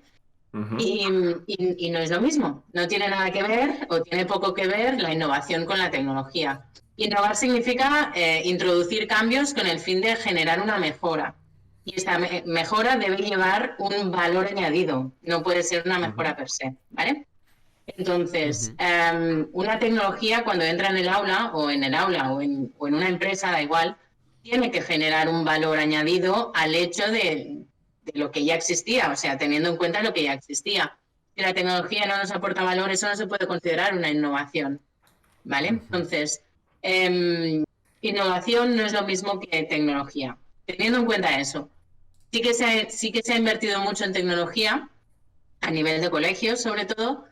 Ujú. Y no es lo mismo, no tiene nada que ver o tiene poco que ver la innovación con la tecnología. Innovar significa introducir cambios con el fin de generar una mejora. Y esta mejora debe llevar un valor añadido, no puede ser una mejora per se, ¿vale? Entonces, una tecnología cuando entra en el aula o en una empresa, da igual, tiene que generar un valor añadido al hecho de lo que ya existía, o sea, teniendo en cuenta lo que ya existía. Si la tecnología no nos aporta valor, eso no se puede considerar una innovación, ¿vale? Entonces, innovación no es lo mismo que tecnología. Teniendo en cuenta eso, sí que se ha invertido mucho en tecnología, a nivel de colegios sobre todo,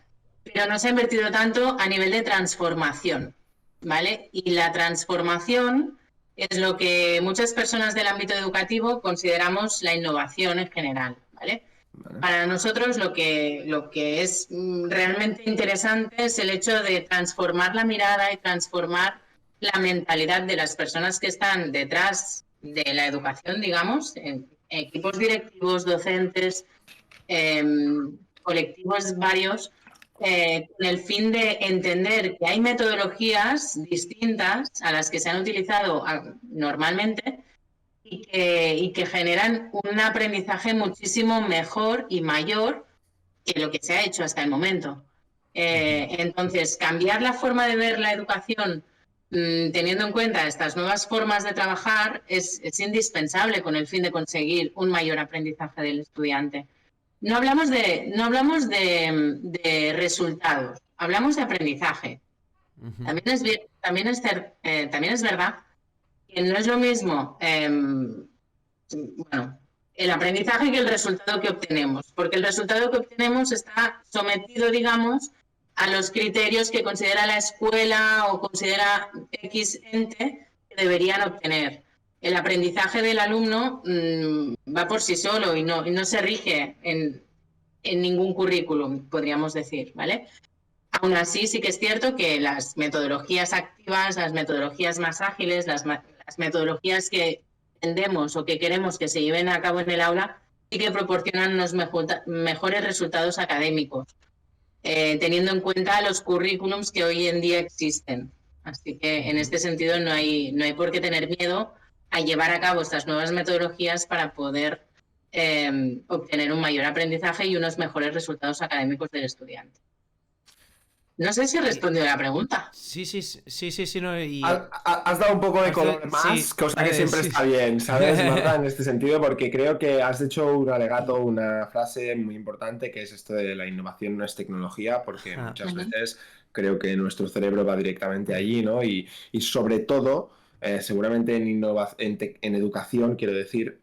pero no se ha invertido tanto a nivel de transformación, ¿vale? Y la transformación es lo que muchas personas del ámbito educativo consideramos la innovación en general, ¿vale? Vale. Para nosotros lo que es realmente interesante es el hecho de transformar la mirada y transformar la mentalidad de las personas que están detrás de la educación, digamos, en equipos directivos, docentes, colectivos varios, con el fin de entender que hay metodologías distintas a las que se han utilizado normalmente y que generan un aprendizaje muchísimo mejor y mayor que lo que se ha hecho hasta el momento. Entonces, cambiar la forma de ver la educación teniendo en cuenta estas nuevas formas de trabajar es indispensable con el fin de conseguir un mayor aprendizaje del estudiante. No hablamos de resultados, hablamos de aprendizaje. También es verdad que no es lo mismo el aprendizaje que el resultado que obtenemos, porque el resultado que obtenemos está sometido, digamos, a los criterios que considera la escuela o considera X ente que deberían obtener. El aprendizaje del alumno va por sí solo y no se rige en ningún currículum, podríamos decir, ¿vale? Aún así, sí que es cierto que las metodologías activas, las metodologías más ágiles, las metodologías que tendemos o que queremos que se lleven a cabo en el aula, sí que proporcionan unos mejores resultados académicos, teniendo en cuenta los currículums que hoy en día existen. Así que en este sentido no hay por qué tener miedo a llevar a cabo estas nuevas metodologías para poder obtener un mayor aprendizaje y unos mejores resultados académicos del estudiante. No sé si he respondido a la pregunta. Sí, no, y... Has dado un poco de color más, sí, cosa que siempre está bien, ¿sabes, Marta? En este sentido, porque creo que has hecho un alegato, una frase muy importante, que es esto de la innovación no es tecnología, porque muchas veces creo que nuestro cerebro va directamente allí, ¿no? Y sobre todo, seguramente en educación, quiero decir,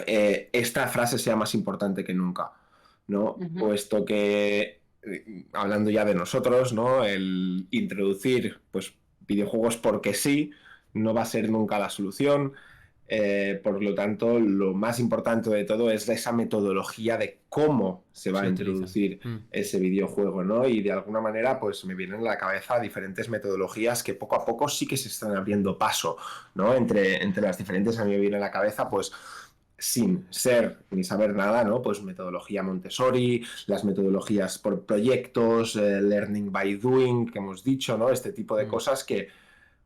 esta frase sea más importante que nunca, ¿no? Puesto que, hablando ya de nosotros, ¿no? El introducir, pues, videojuegos porque sí, no va a ser nunca la solución. Por lo tanto, lo más importante de todo es esa metodología de cómo se va a introducir ese videojuego, ¿no? Y de alguna manera, pues me vienen a la cabeza diferentes metodologías que poco a poco sí que se están abriendo paso, ¿no? Entre las diferentes, a mí me viene a la cabeza, pues, sin ser ni saber nada, ¿no? Pues metodología Montessori, las metodologías por proyectos, learning by doing, que hemos dicho, ¿no? Este tipo de cosas que,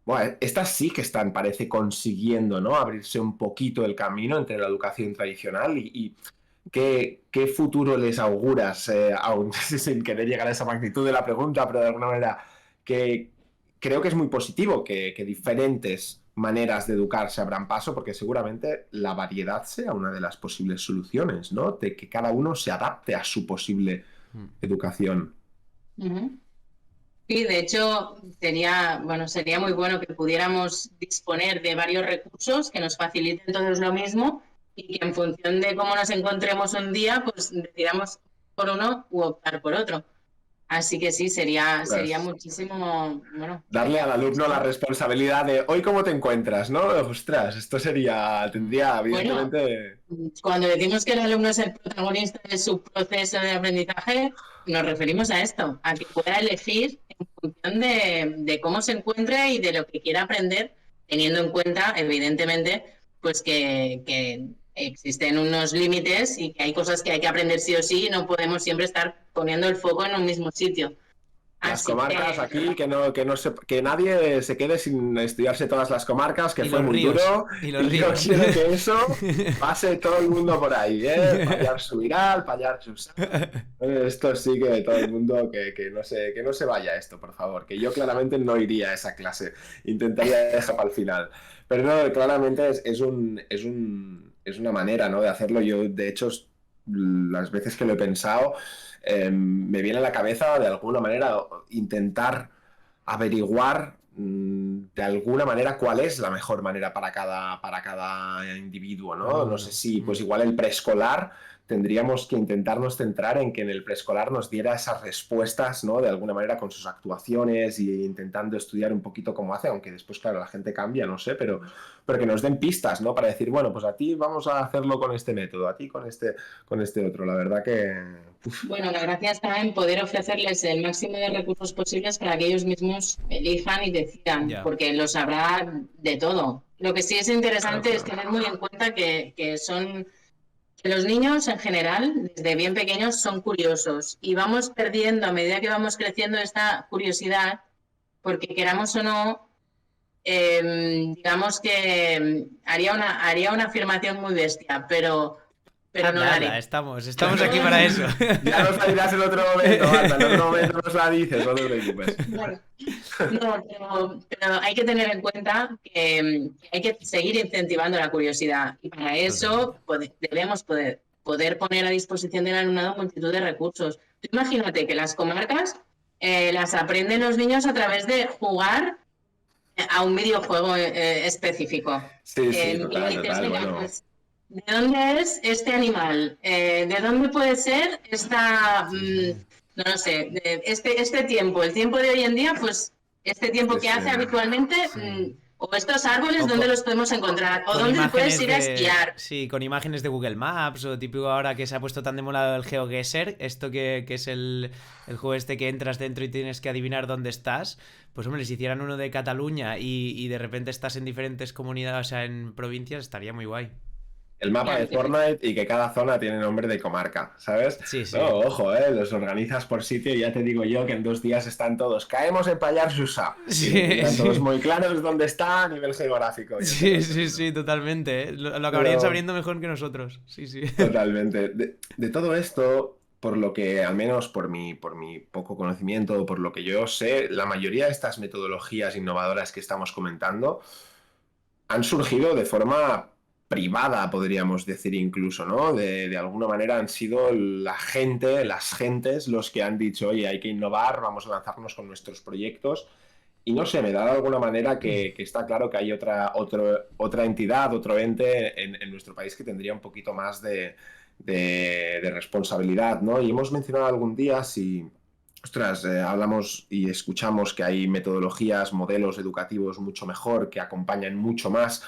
bueno, estas sí que están, parece, consiguiendo, ¿no? Abrirse un poquito el camino entre la educación tradicional y ¿qué futuro les auguras, aún sin querer llegar a esa magnitud de la pregunta, pero de alguna manera, que creo que es muy positivo que diferentes maneras de educar se abran paso, porque seguramente la variedad sea una de las posibles soluciones, ¿no? De que cada uno se adapte a su posible educación. Sí, de hecho, sería muy bueno que pudiéramos disponer de varios recursos que nos faciliten todos lo mismo y que en función de cómo nos encontremos un día, pues decidamos por uno u optar por otro. Así que sí, sería Ostras, muchísimo, bueno, darle al alumno la sí. responsabilidad de hoy cómo te encuentras, ¿no? Ostras, esto tendría Bueno, evidentemente... cuando decimos que el alumno es el protagonista de su proceso de aprendizaje, nos referimos a esto, a que pueda elegir en función de cómo se encuentre y de lo que quiera aprender, teniendo en cuenta, evidentemente, pues que existen unos límites y que hay cosas que hay que aprender sí o sí y no podemos siempre estar poniendo el foco en un mismo sitio. Las Así comarcas que, aquí, que nadie se quede sin estudiarse todas las comarcas, que Y fue los muy ríos. duro. Y los Y yo ríos. quiero que eso pase todo el mundo por ahí, ¿eh? Payar Subirá, Payar Susá. Esto sí que todo el mundo que no se vaya esto, por favor. Que yo claramente no iría a esa clase. Intentaría dejar para el final. Pero no, claramente es una manera, ¿no? De hacerlo. Yo, de hecho, las veces que lo he pensado me viene a la cabeza de alguna manera intentar averiguar de alguna manera cuál es la mejor manera para cada individuo, ¿no? No sé Alumno. si, pues igual el preescolar tendríamos que intentarnos centrar en que en el preescolar nos diera esas respuestas, ¿no? De alguna manera con sus actuaciones y intentando estudiar un poquito cómo hace, aunque después, claro, la gente cambia, no sé, pero que nos den pistas, ¿no? Para decir, bueno, pues a ti vamos a hacerlo con este método, a ti con este otro. La verdad que... uf, bueno, la gracia está en poder ofrecerles el máximo de recursos posibles para que ellos mismos elijan y decidan, Ya. porque los habrá de todo. Lo que sí es claro, interesante es claro. tener muy en cuenta que los niños en general, desde bien pequeños, son curiosos y vamos perdiendo a medida que vamos creciendo esta curiosidad, porque queramos o no, digamos que haría una afirmación muy bestia, pero no Hazla, la hazla, haré. estamos aquí para eso. Ya nos la dirás en otro momento, Marta, en otro momento nos la dices, no te preocupes. Bueno, no, pero hay que tener en cuenta que hay que seguir incentivando la curiosidad y para eso Totalmente. debemos poder poner a disposición del alumnado multitud de recursos. Tú imagínate que las comarcas las aprenden los niños a través de jugar a un videojuego específico. Sí, sí, Y le total, dices, total, venga, bueno. pues, ¿de dónde es este animal? ¿De dónde puede ser esta, Sí, sí, no lo sé, este tiempo? El tiempo de hoy en día, pues este tiempo sí, que sí. hace habitualmente, Sí. o estos árboles, O ¿dónde los podemos encontrar? O con dónde puedes imágenes ir a de. esquiar. Sí, con imágenes de Google Maps o típico ahora que se ha puesto tan de moda el GeoGuessr, esto que es el juego este que entras dentro y tienes que adivinar dónde estás. Pues hombre, si hicieran uno de Cataluña y de repente estás en diferentes comunidades, o sea, en provincias, estaría muy guay. El mapa de Mira, Fortnite y que cada zona tiene nombre de comarca, ¿sabes? Sí, No, sí. ojo, los organizas por sitio y ya te digo yo que en 2 días están todos. Caemos en Payar Susa. Y lo Sí, tendrán todos sí. muy claros dónde está a nivel geográfico. Yo te lo Sí, sí, aseguro. sí, totalmente. Lo acabarían Pero sabiendo mejor que nosotros. Sí, sí. totalmente. De todo esto, por lo que, al menos por mi poco conocimiento, por lo que yo sé, la mayoría de estas metodologías innovadoras que estamos comentando han surgido de forma privada, podríamos decir incluso, ¿no? De alguna manera han sido la gente, las gentes, los que han dicho, oye, hay que innovar, vamos a lanzarnos con nuestros proyectos. Y no sé, me da de alguna manera que está claro que hay otra entidad, otro ente en nuestro país que tendría un poquito más de responsabilidad, ¿no? Y hemos mencionado algún día si, ostras, hablamos y escuchamos que hay metodologías, modelos educativos mucho mejor, que acompañan mucho más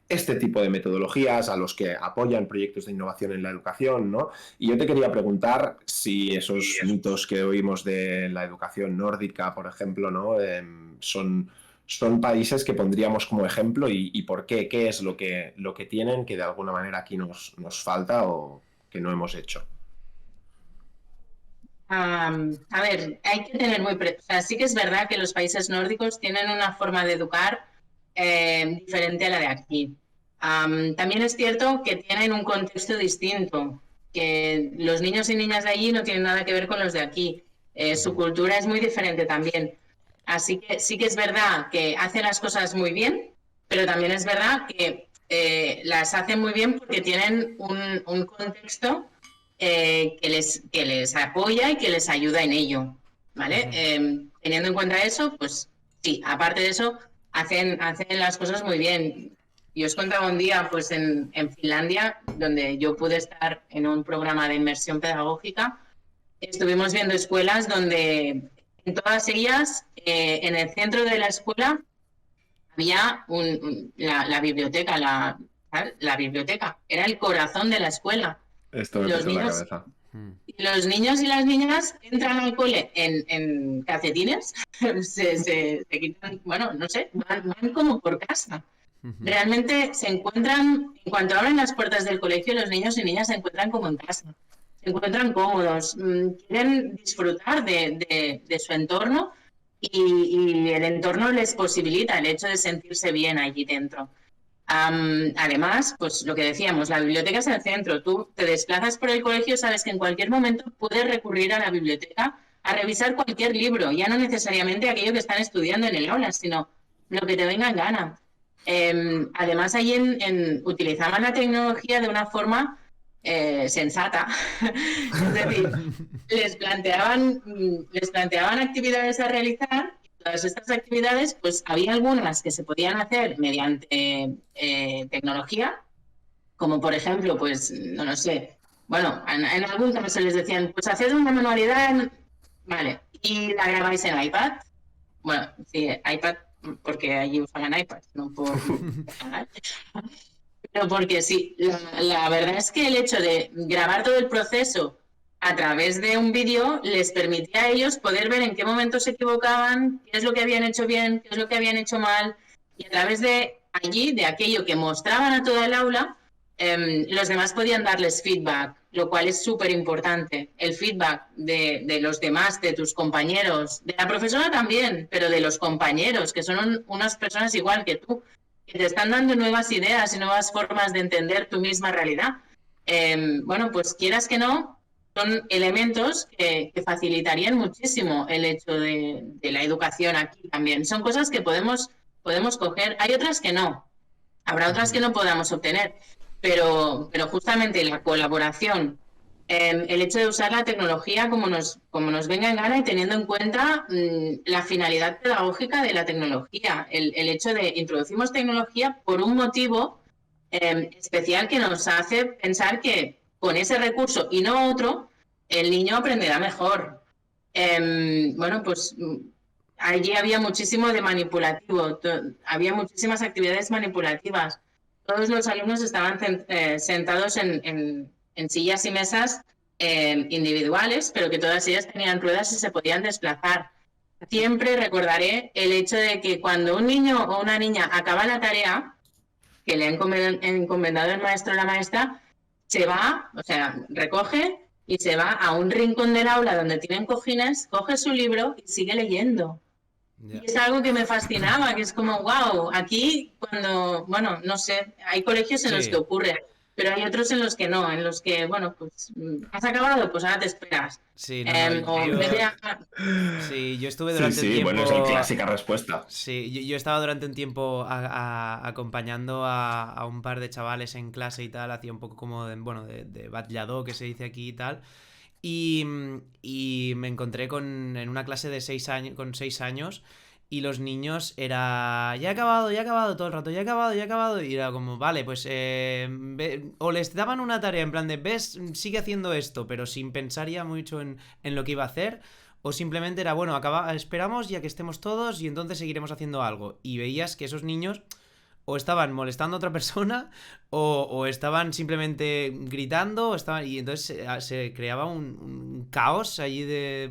este tipo de metodologías a los que apoyan proyectos de innovación en la educación, ¿no? Y yo te quería preguntar si esos mitos que oímos de la educación nórdica, por ejemplo, ¿no? Son países que pondríamos como ejemplo y por qué es lo que tienen que de alguna manera aquí nos falta o que no hemos hecho. A ver, hay que tener o sea, sí que es verdad que los países nórdicos tienen una forma de educar diferente a la de aquí. También es cierto que tienen un contexto distinto, que los niños y niñas de allí no tienen nada que ver con los de aquí. Su cultura es muy diferente también. Así que sí que es verdad que hacen las cosas muy bien, pero también es verdad que las hacen muy bien porque tienen un contexto que les apoya y que les ayuda en ello. ¿Vale? teniendo en cuenta eso, pues sí, aparte de eso, hacen las cosas muy bien. Yo os contaba un día, pues en Finlandia, donde yo pude estar en un programa de inmersión pedagógica, estuvimos viendo escuelas donde en todas ellas, en el centro de la escuela, había la biblioteca, la biblioteca, era el corazón de la escuela. Esto me petó la cabeza. Los niños y las niñas entran al cole en calcetines, se quitan, bueno, no sé, van como por casa. Realmente se encuentran, en cuanto abren las puertas del colegio, los niños y niñas se encuentran como en casa, se encuentran cómodos, quieren disfrutar de su entorno y el entorno les posibilita el hecho de sentirse bien allí dentro. Además, pues lo que decíamos, la biblioteca es el centro. Tú te desplazas por el colegio, sabes que en cualquier momento puedes recurrir a la biblioteca a revisar cualquier libro, ya no necesariamente aquello que están estudiando en el aula, sino lo que te venga en gana. Además, allí utilizaban la tecnología de una forma sensata. Es decir, les planteaban actividades a realizar. Todas estas actividades, pues había algunas que se podían hacer mediante tecnología, como por ejemplo, pues, no lo sé, bueno, en algún caso les decían, pues haced una manualidad, vale, y la grabáis en iPad. Bueno, sí, iPad, porque allí usaban iPad, no por... Pero porque sí, la verdad es que el hecho de grabar todo el proceso a través de un vídeo les permitía a ellos poder ver en qué momento se equivocaban, qué es lo que habían hecho bien, qué es lo que habían hecho mal, y a través de allí, de aquello que mostraban a toda el aula, los demás podían darles feedback, lo cual es súper importante. El feedback de los demás, de tus compañeros, de la profesora también, pero de los compañeros, que son unas personas igual que tú, que te están dando nuevas ideas y nuevas formas de entender tu misma realidad. Bueno, pues quieras que no, son elementos que facilitarían muchísimo el hecho de la educación aquí también. Son cosas que podemos coger. Hay otras que no. Habrá otras que no podamos obtener. Pero justamente la colaboración, el hecho de usar la tecnología como nos venga en gana y teniendo en cuenta la finalidad pedagógica de la tecnología. El hecho de introducimos tecnología por un motivo especial que nos hace pensar que con ese recurso y no otro, el niño aprenderá mejor. Bueno, pues allí había muchísimo de manipulativo, había muchísimas actividades manipulativas. Todos los alumnos estaban sentados en sillas y mesas individuales, pero que todas ellas tenían ruedas y se podían desplazar. Siempre recordaré el hecho de que cuando un niño o una niña acaba la tarea que le ha encomendado el maestro o la maestra, se va, o sea, recoge y se va a un rincón del aula donde tienen cojines, coge su libro y sigue leyendo. Yeah. Y es algo que me fascinaba, que es como, wow, aquí cuando, bueno, no sé, hay colegios en los que ocurre, pero hay otros en los que no, en los que, bueno, pues, ¿has acabado? Pues ahora te esperas. Sí, yo estuve durante un tiempo... bueno, es la clásica respuesta. Sí, yo estaba durante un tiempo acompañando a un par de chavales en clase y tal, hacía un poco como de batllador, que se dice aquí y tal, y me encontré en una clase de 6 años, y los niños era, ya he acabado todo el rato, ya he acabado, y era como, vale, pues, o les daban una tarea en plan de, ves, sigue haciendo esto, pero sin pensar ya mucho en lo que iba a hacer, o simplemente era, bueno, esperamos ya que estemos todos y entonces seguiremos haciendo algo, y veías que esos niños o estaban molestando a otra persona, o estaban simplemente gritando, y entonces se creaba un caos allí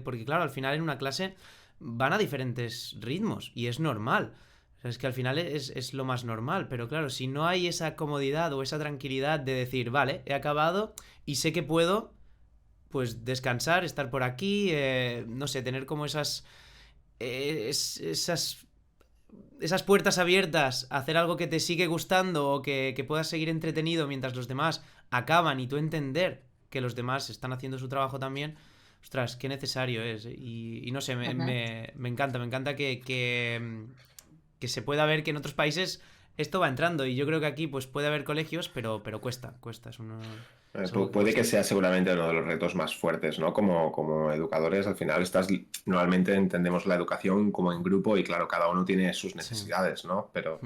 porque claro, al final en una clase van a diferentes ritmos y es normal. O sea, es que al final es lo más normal, pero claro, si no hay esa comodidad o esa tranquilidad de decir, vale, he acabado y sé que puedo, pues descansar, estar por aquí, no sé, tener como esas puertas abiertas, hacer algo que te sigue gustando o que puedas seguir entretenido mientras los demás acaban y tú entender que los demás están haciendo su trabajo también. Ostras, qué necesario es. Y no sé, me encanta que se pueda ver que en otros países esto va entrando y yo creo que aquí pues puede haber colegios, pero cuesta, es algo que Puede que cuesta. sea seguramente uno de los retos más fuertes, ¿no? Como educadores, al final normalmente entendemos la educación como en grupo y claro, cada uno tiene sus Sí. necesidades, ¿no? Mm. Pero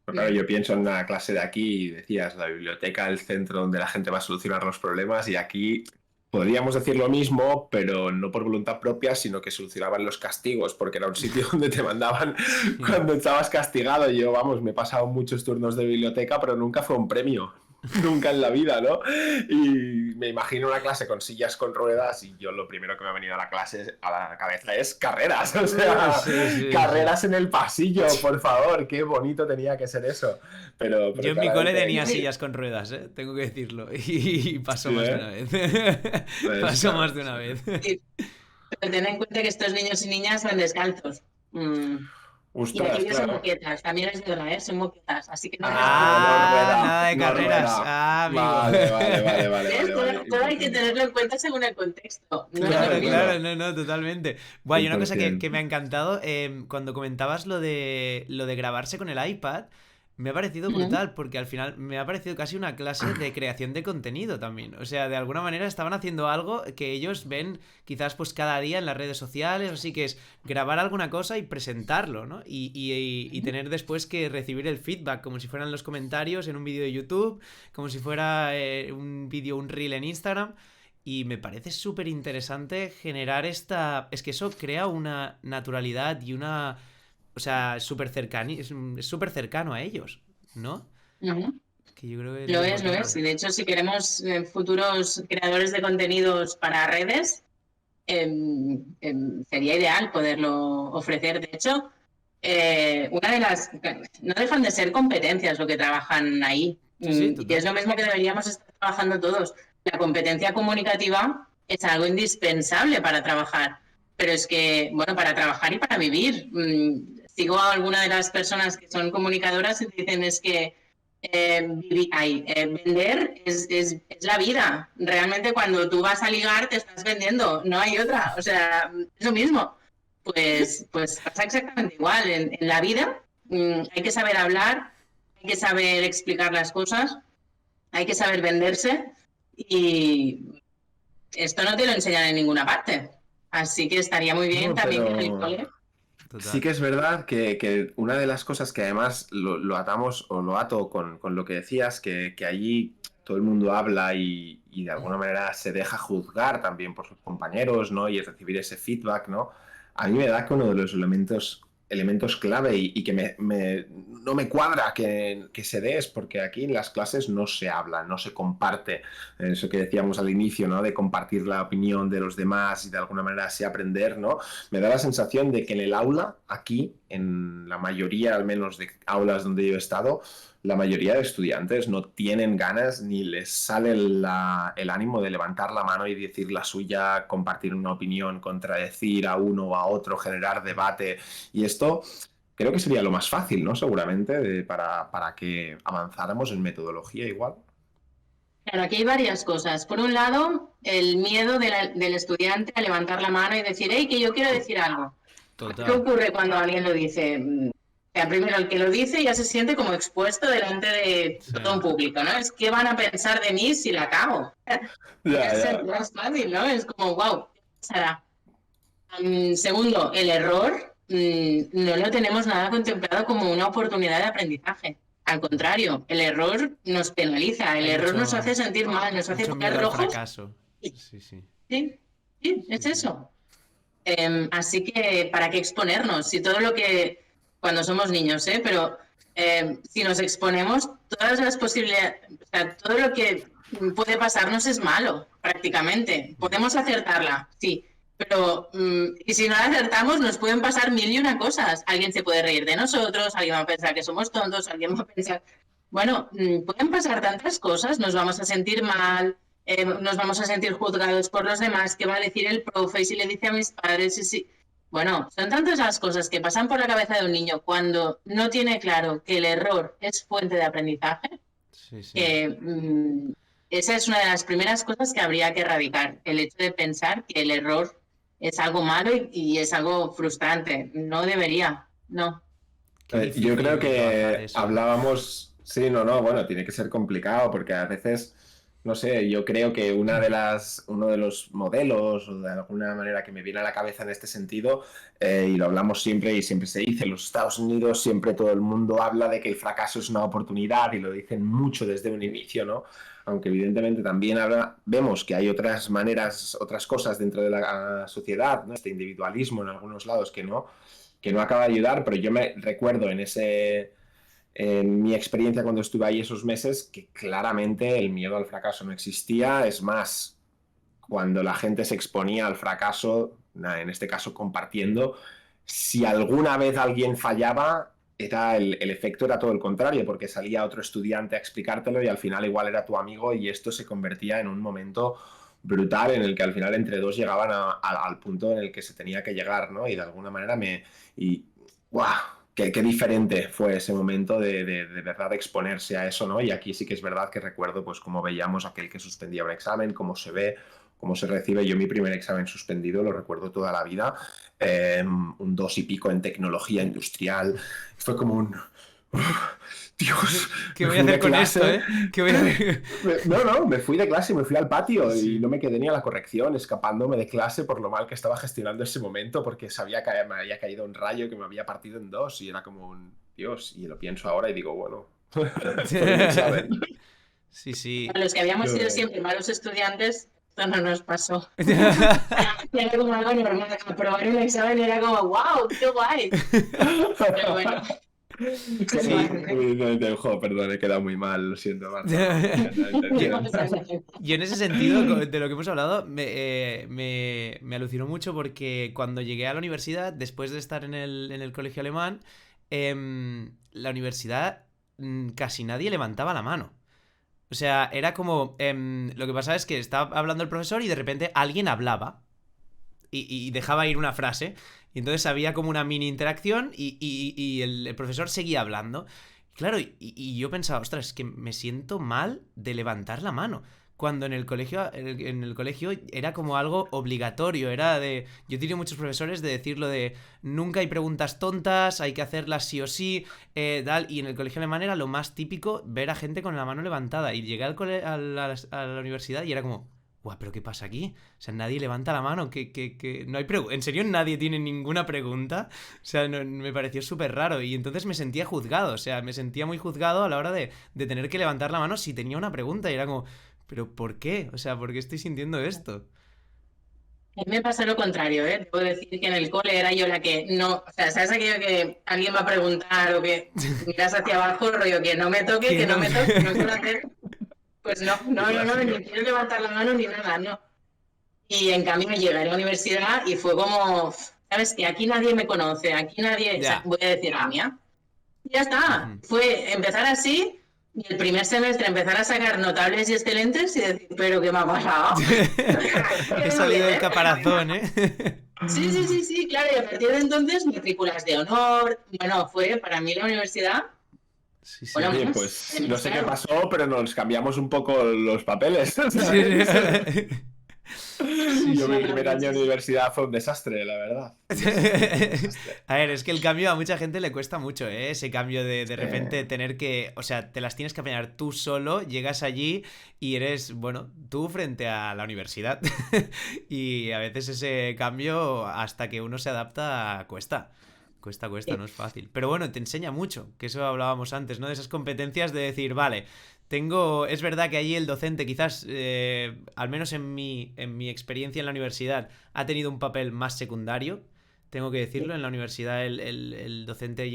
claro, yo pienso en una clase de aquí y decías, la biblioteca, el centro donde la gente va a solucionar los problemas y aquí podríamos decir lo mismo, pero no por voluntad propia, sino que solucionaban los castigos, porque era un sitio donde te mandaban Sí. cuando estabas castigado. Yo, vamos, me he pasado muchos turnos de biblioteca, pero nunca fue un premio. Nunca en la vida, ¿no? Y me imagino una clase con sillas con ruedas y yo lo primero que me ha venido a la cabeza es carreras, o sea, Sí. carreras en el pasillo, por favor, qué bonito tenía que ser eso. Pero Yo en mi cole claramente tenía ahí, sillas con ruedas, tengo que decirlo. Y pasó sí, más de una vez. pues, Pasó claro, más de una vez. Sí, pero ten en cuenta que estos niños y niñas van descalzos. Y ostras, aquellos son claro. moquetas, también es verdad, son moquetas, así que no No Ah, rueda, nada de no carreras. rueda. Ah, amigo. Vale, Todo hay que tenerlo en cuenta según el contexto. No es lo Claro, mismo. no, totalmente. Buah, y una cosa que me ha 100%. encantado, cuando comentabas lo de grabarse con el iPad, me ha parecido Ujú. brutal, porque al final me ha parecido casi una clase de creación de contenido también. O sea, de alguna manera estaban haciendo algo que ellos ven quizás pues cada día en las redes sociales, así que es grabar alguna cosa y presentarlo, ¿no? Y tener después que recibir el feedback, como si fueran los comentarios en un vídeo de YouTube, como si fuera un vídeo, un reel en Instagram. Y me parece súper interesante generar esta... Es que eso crea una naturalidad y una... O sea, es súper cercano a ellos, ¿no? Ujú. Que yo creo que es Lo lo es, lo es. importante. Y de hecho, si queremos futuros creadores de contenidos para redes, sería ideal poderlo ofrecer. De hecho, una de las... No dejan de ser competencias lo que trabajan ahí. Sí, Y es total. lo mismo que deberíamos estar trabajando todos. La competencia comunicativa es algo indispensable para trabajar. Pero es que, bueno, para trabajar y para vivir. Sigo a alguna de las personas que son comunicadoras y dicen es que vender es la vida. Realmente cuando tú vas a ligar te estás vendiendo, no hay otra. O sea, es lo mismo. Pues pasa exactamente igual. En la vida hay que saber hablar, hay que saber explicar las cosas, hay que saber venderse y esto no te lo enseñan en ninguna parte. Así que estaría muy bien No, también que en el pero cole. sí Total. que es verdad que una de las cosas que además lo atamos o lo ato con lo que decías, que allí todo el mundo habla y de alguna manera se deja juzgar también por sus compañeros, ¿no? Y recibir ese feedback, ¿no? A mí me da que uno de los elementos clave y que no me cuadra que se dé es porque aquí en las clases no se habla, no se comparte. Eso que decíamos al inicio, ¿no? De compartir la opinión de los demás y de alguna manera así aprender, ¿no? Me da la sensación de que en el aula, aquí, en la mayoría al menos de aulas donde yo he estado, la mayoría de estudiantes no tienen ganas ni les sale el ánimo de levantar la mano y decir la suya, compartir una opinión, contradecir a uno o a otro, generar debate. Y esto creo que sería lo más fácil, ¿no? Seguramente, para que avanzáramos en metodología igual. Claro, aquí hay varias cosas. Por un lado, el miedo del estudiante a levantar la mano y decir, hey, que yo quiero decir algo. ¿Qué Total. ocurre cuando alguien lo dice? O sea, primero, el que lo dice ya se siente como expuesto delante de Sí. todo un público, ¿no? Es qué van a pensar de mí si la cago. Ya, Es ya. más fácil, ¿no? Es como, wow, ¿qué pasará? Segundo, el error no lo tenemos nada contemplado como una oportunidad de aprendizaje. Al contrario, el error nos penaliza, el Hay error nos mucho, hace sentir mal, nos hace mucho poner miedo al rojos. fracaso. Sí, sí. Sí, sí, Sí, es sí. eso. Así que, ¿para qué exponernos? Si todo lo que, cuando somos niños, pero si nos exponemos, todas las posibilidades, o sea, todo lo que puede pasarnos es malo, prácticamente. Podemos acertarla, sí, pero y si no la acertamos, nos pueden pasar mil y una cosas. Alguien se puede reír de nosotros, alguien va a pensar que somos tontos, alguien va a pensar, bueno, pueden pasar tantas cosas, nos vamos a sentir mal, nos vamos a sentir juzgados por los demás, qué va a decir el profe, y si le dice a mis padres, y si... Bueno, son tantas las cosas que pasan por la cabeza de un niño cuando no tiene claro que el error es fuente de aprendizaje, Sí, sí. que esa es una de las primeras cosas que habría que erradicar, el hecho de pensar que el error es algo malo y es algo frustrante. No debería, no. Qué Yo creo difícil trabajar que eso, ¿eh? hablábamos, sí, no, bueno, tiene que ser complicado porque a veces, no sé, yo creo que uno de los modelos o de alguna manera que me viene a la cabeza en este sentido, y lo hablamos siempre y siempre se dice, en los Estados Unidos siempre todo el mundo habla de que el fracaso es una oportunidad y lo dicen mucho desde un inicio, ¿no? Aunque evidentemente también vemos que hay otras maneras, otras cosas dentro de la sociedad, ¿no? Este individualismo en algunos lados que no acaba de ayudar, pero yo me recuerdo en mi experiencia cuando estuve ahí esos meses que claramente el miedo al fracaso no existía. Es más, cuando la gente se exponía al fracaso, en este caso compartiendo, si alguna vez alguien fallaba, el efecto era todo el contrario, porque salía otro estudiante a explicártelo y al final igual era tu amigo y esto se convertía en un momento brutal en el que al final entre dos llegaban al punto en el que se tenía que llegar, ¿no? Y de alguna manera Y, ¡guau! Qué diferente fue ese momento de verdad exponerse a eso, ¿no? Y aquí sí que es verdad que recuerdo pues cómo veíamos aquel que suspendía un examen, cómo se ve, cómo se recibe. Yo mi primer examen suspendido lo recuerdo toda la vida, un 2 y pico en tecnología industrial. Fue como un... Dios, ¿Qué me voy a fui hacer de con esto, clase. eh? ¿Qué voy a hacer? No, me fui de clase y me fui al patio y Sí. no me quedé ni a la corrección, escapándome de clase por lo mal que estaba gestionando ese momento, porque sabía que me había caído un rayo que me había partido en dos y era como un Dios. Y lo pienso ahora y digo, bueno, por un examen. Sí, A sí. los que habíamos sido No. siempre malos estudiantes, esto no nos pasó. Y era como algo normal. Aprobar un examen era como, wow, qué guay. Pero bueno, Sí. Perdón, he quedado muy mal, lo siento, Marta, no tenía la Yo, intención. yo en ese sentido, de lo que hemos hablado, me alucinó mucho porque cuando llegué a la universidad, después de estar en el colegio alemán, la universidad casi nadie levantaba la mano. O sea, era como... lo que pasaba es que estaba hablando el profesor y de repente alguien hablaba y dejaba ir una frase. Y entonces había como una mini interacción y el profesor seguía hablando. Claro, y yo pensaba, ostras, es que me siento mal de levantar la mano. Cuando en el colegio era como algo obligatorio, era de... Yo he tenido muchos profesores de decirlo de nunca hay preguntas tontas, hay que hacerlas sí o sí, tal, y en el colegio alemán era lo más típico ver a gente con la mano levantada. Y llegué a la universidad y era como, guau, ¿pero qué pasa aquí? O sea, nadie levanta la mano, que no hay ¿En serio nadie tiene ninguna pregunta? O sea, me pareció súper raro y entonces me sentía juzgado, o sea, me sentía muy juzgado a la hora de tener que levantar la mano si tenía una pregunta y era como, ¿pero por qué? O sea, ¿por qué estoy sintiendo esto? a mí me pasa lo contrario, ¿eh? Debo decir que en el cole era yo la que no, o sea, ¿sabes aquello que alguien va a preguntar o que miras hacia abajo, rollo, Que que no no... me toque, no quiero hacer? Pues no, Qué ni clásico. quiero levantar la mano ni nada, no. Y en cambio llegué a la universidad y fue como, ¿sabes? Que aquí nadie me conoce, aquí nadie, o sea, Ya. voy a decir la mía. Y ya está, Ujú. fue empezar así y el primer semestre empezar a sacar notables y excelentes y decir, ¿pero qué me ha pasado? He ¿Qué no salido del viene? caparazón, ¿eh? Sí, claro, y a partir de entonces matrículas de honor, bueno, fue para mí la universidad, Sí, bueno, sí. Oye, más, pues no además, sé qué claro. pasó, pero nos cambiamos un poco los papeles, Sí, ¿sabes? sí, Yo mi sí. primer año de universidad fue un desastre, la verdad. Un desastre, un desastre. A ver, es que el cambio a mucha gente le cuesta mucho, ¿eh? Ese cambio de repente Eh, tener que... O sea, te las tienes que apañar tú solo, llegas allí y eres, bueno, tú frente a la universidad. Y a veces ese cambio, hasta que uno se adapta, cuesta. Cuesta, no es fácil. Pero bueno, te enseña mucho, que eso hablábamos antes, ¿no? De esas competencias de decir, vale, tengo... Es verdad que allí el docente quizás, al menos en mi experiencia en la universidad, ha tenido un papel más secundario. Tengo que decirlo, en la universidad el docente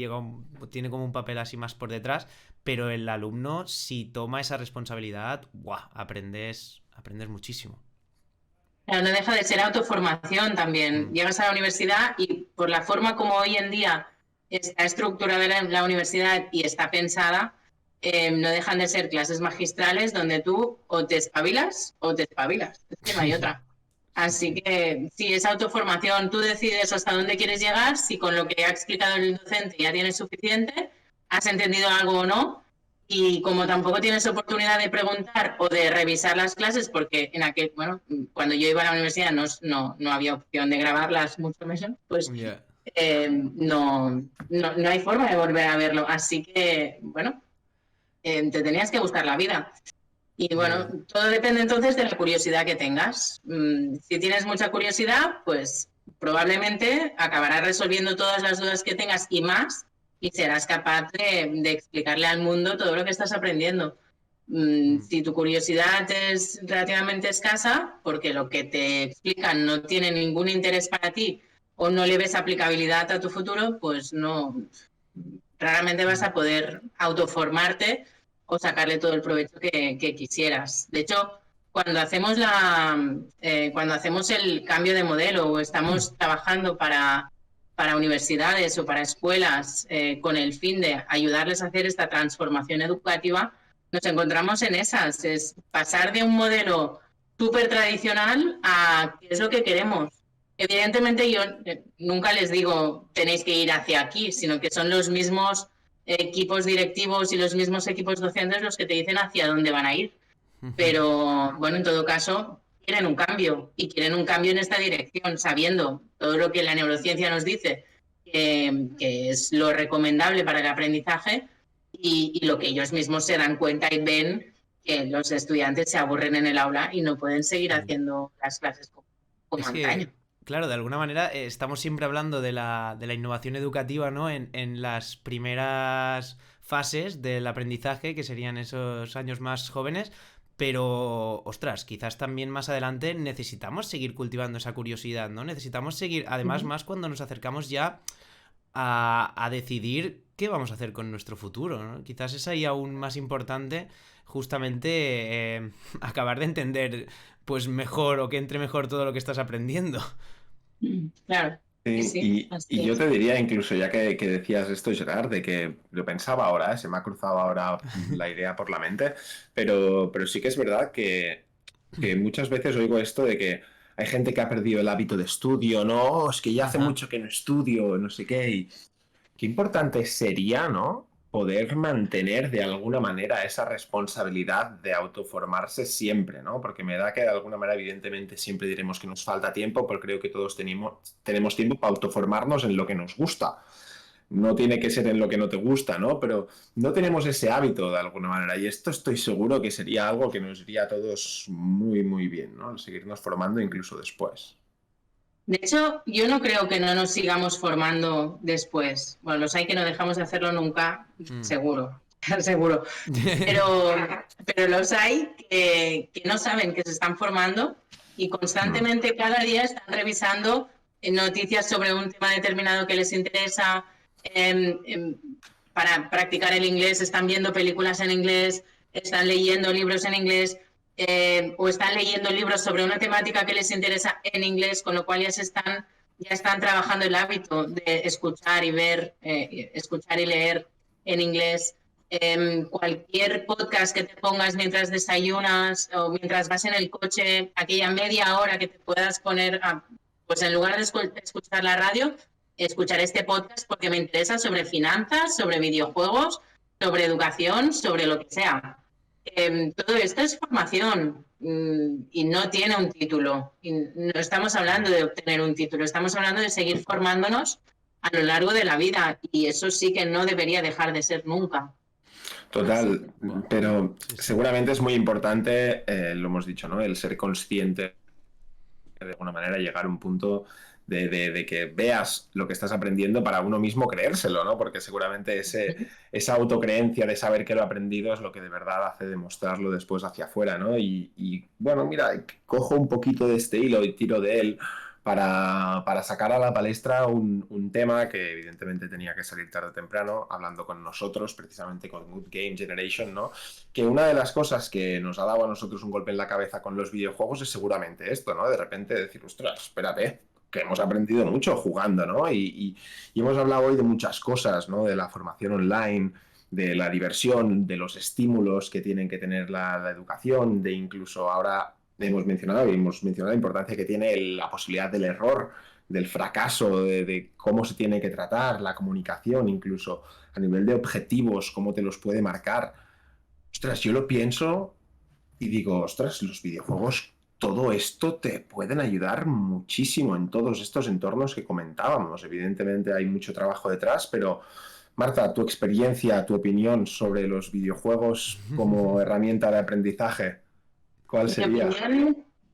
tiene como un papel así más por detrás, pero el alumno, si toma esa responsabilidad, ¡buah! Aprendes muchísimo. Claro, no deja de ser autoformación también. Mm. Llegas a la universidad y por la forma como hoy en día está estructurada la universidad y está pensada, no dejan de ser clases magistrales donde tú o te espabilas o te espabilas. Es que no hay otra. Sí, Así sí. que sí, es autoformación. Tú decides hasta dónde quieres llegar, si con lo que ha explicado el docente ya tienes suficiente, has entendido algo o no. Y como tampoco tienes oportunidad de preguntar o de revisar las clases, porque en cuando yo iba a la universidad no había opción de grabarlas mucho menos, pues Ya. no hay forma de volver a verlo. Así que, bueno, te tenías que buscar la vida. Y bueno, todo depende entonces de la curiosidad que tengas. Si tienes mucha curiosidad, pues probablemente acabarás resolviendo todas las dudas que tengas y más, y serás capaz de explicarle al mundo todo lo que estás aprendiendo. Si tu curiosidad es relativamente escasa, porque lo que te explican no tiene ningún interés para ti o no le ves aplicabilidad a tu futuro, pues raramente vas a poder autoformarte o sacarle todo el provecho que quisieras. De hecho, cuando hacemos el cambio de modelo o estamos trabajando para universidades o para escuelas con el fin de ayudarles a hacer esta transformación educativa, nos encontramos en esas, es pasar de un modelo súper tradicional a qué es lo que queremos. Evidentemente yo nunca les digo tenéis que ir hacia aquí, sino que son los mismos equipos directivos y los mismos equipos docentes los que te dicen hacia dónde van a ir. Pero bueno, en todo caso, quieren un cambio y quieren un cambio en esta dirección, sabiendo todo lo que la neurociencia nos dice, que es lo recomendable para el aprendizaje y lo que ellos mismos se dan cuenta y ven que los estudiantes se aburren en el aula y no pueden seguir haciendo las clases como antaño. Claro, de alguna manera estamos siempre hablando de la innovación educativa, ¿no? En las primeras fases del aprendizaje, que serían esos años más jóvenes, pero, ostras, quizás también más adelante necesitamos seguir cultivando esa curiosidad, ¿no? Necesitamos seguir, además, más cuando nos acercamos ya a decidir qué vamos a hacer con nuestro futuro, ¿no? Quizás es ahí aún más importante justamente acabar de entender pues mejor o que entre mejor todo lo que estás aprendiendo. Claro. Sí, y yo te diría incluso, ya que decías esto, Gerard, de que lo pensaba ahora, se me ha cruzado ahora la idea por la mente, pero sí que es verdad que muchas veces oigo esto de que hay gente que ha perdido el hábito de estudio, no, es que ya hace mucho que no estudio, no sé qué, y qué importante sería, ¿no? Poder mantener de alguna manera esa responsabilidad de autoformarse siempre, ¿no? Porque me da que de alguna manera, evidentemente, siempre diremos que nos falta tiempo, pero creo que todos tenemos tiempo para autoformarnos en lo que nos gusta. No tiene que ser en lo que no te gusta, ¿no? Pero no tenemos ese hábito de alguna manera, y esto estoy seguro que sería algo que nos iría a todos muy, muy bien, ¿no? El seguirnos formando incluso después. De hecho, yo no creo que no nos sigamos formando después. Bueno, los hay que no dejamos de hacerlo nunca, seguro, seguro. Pero los hay que no saben que se están formando y constantemente cada día están revisando noticias sobre un tema determinado que les interesa. Para practicar el inglés, están viendo películas en inglés, están leyendo libros en inglés. O están leyendo libros sobre una temática que les interesa en inglés, con lo cual ya están trabajando el hábito de escuchar y ver, escuchar y leer en inglés. Cualquier podcast que te pongas mientras desayunas o mientras vas en el coche, aquella media hora que te puedas poner, pues en lugar de escuchar la radio, escuchar este podcast porque me interesa sobre finanzas, sobre videojuegos, sobre educación, sobre lo que sea. Todo esto es formación y no tiene un título. Y no estamos hablando de obtener un título, estamos hablando de seguir formándonos a lo largo de la vida y eso sí que no debería dejar de ser nunca. Total, pero seguramente es muy importante, lo hemos dicho, ¿no? El ser consciente, de alguna manera llegar a un punto de que veas lo que estás aprendiendo para uno mismo creérselo, ¿no? Porque seguramente esa autocreencia de saber que lo he aprendido es lo que de verdad hace demostrarlo después hacia afuera, ¿no? Y bueno, mira, cojo un poquito de este hilo y tiro de él para sacar a la palestra un tema que evidentemente tenía que salir tarde o temprano, hablando con nosotros, precisamente con Good Game Generation, ¿no? Que una de las cosas que nos ha dado a nosotros un golpe en la cabeza con los videojuegos es seguramente esto, ¿no? De repente decir, ostras, espérate, que hemos aprendido mucho jugando, ¿no? Y hemos hablado hoy de muchas cosas, ¿no? De la formación online, de la diversión, de los estímulos que tienen que tener la educación, de incluso ahora hemos mencionado la importancia que tiene la posibilidad del error, del fracaso, de cómo se tiene que tratar, la comunicación, incluso a nivel de objetivos, cómo te los puede marcar. Ostras, yo lo pienso y digo, ostras, los videojuegos todo esto te pueden ayudar muchísimo en todos estos entornos que comentábamos. Evidentemente hay mucho trabajo detrás, pero Marta, tu experiencia, tu opinión sobre los videojuegos como herramienta de aprendizaje, ¿cuál sería?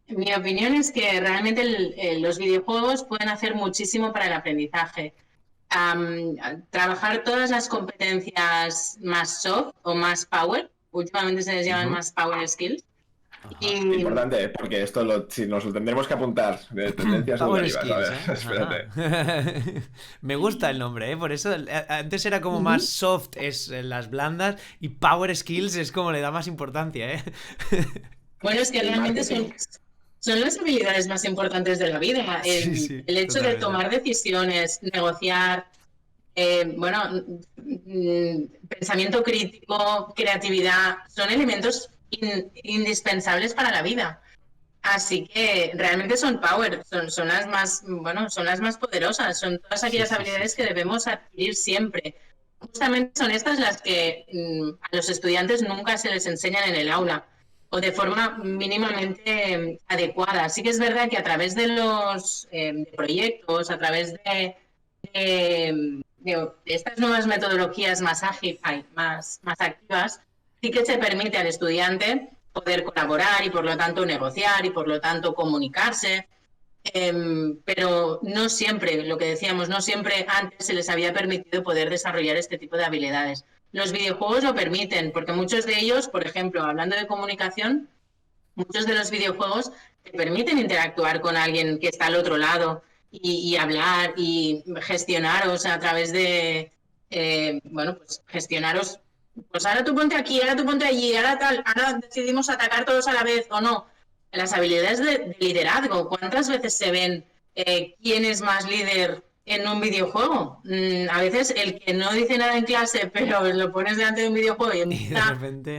Mi opinión es que realmente los videojuegos pueden hacer muchísimo para el aprendizaje. Trabajar todas las competencias más soft o más power, últimamente se les llaman más power skills. Importante, porque esto si nos lo tendremos que apuntar de tendencias Power educativas. skills, A ver, espérate. Me gusta el nombre, por eso antes era como más soft, es las blandas, y power skills es como le da más importancia, Bueno, es que realmente son las habilidades más importantes de la vida. El hecho de tomar decisiones, negociar, pensamiento crítico, creatividad, son elementos indispensables para la vida. Así que realmente son power, son las más poderosas, son todas aquellas habilidades que debemos adquirir siempre. Justamente son estas las que a los estudiantes nunca se les enseñan en el aula o de forma mínimamente adecuada. Sí que es verdad que a través de los proyectos, a través de estas nuevas metodologías más ágiles, más activas, sí que se permite al estudiante poder colaborar y por lo tanto negociar y por lo tanto comunicarse, pero no siempre, lo que decíamos, no siempre antes se les había permitido poder desarrollar este tipo de habilidades. Los videojuegos lo permiten, porque muchos de ellos, por ejemplo, hablando de comunicación, muchos de los videojuegos te permiten interactuar con alguien que está al otro lado y hablar y gestionaros a través de, pues gestionaros, pues ahora tú ponte aquí, ahora tú ponte allí, ahora decidimos atacar todos a la vez o no. Las habilidades de liderazgo, ¿cuántas veces se ven quién es más líder en un videojuego? A veces el que no dice nada en clase, pero lo pones delante de un videojuego y empieza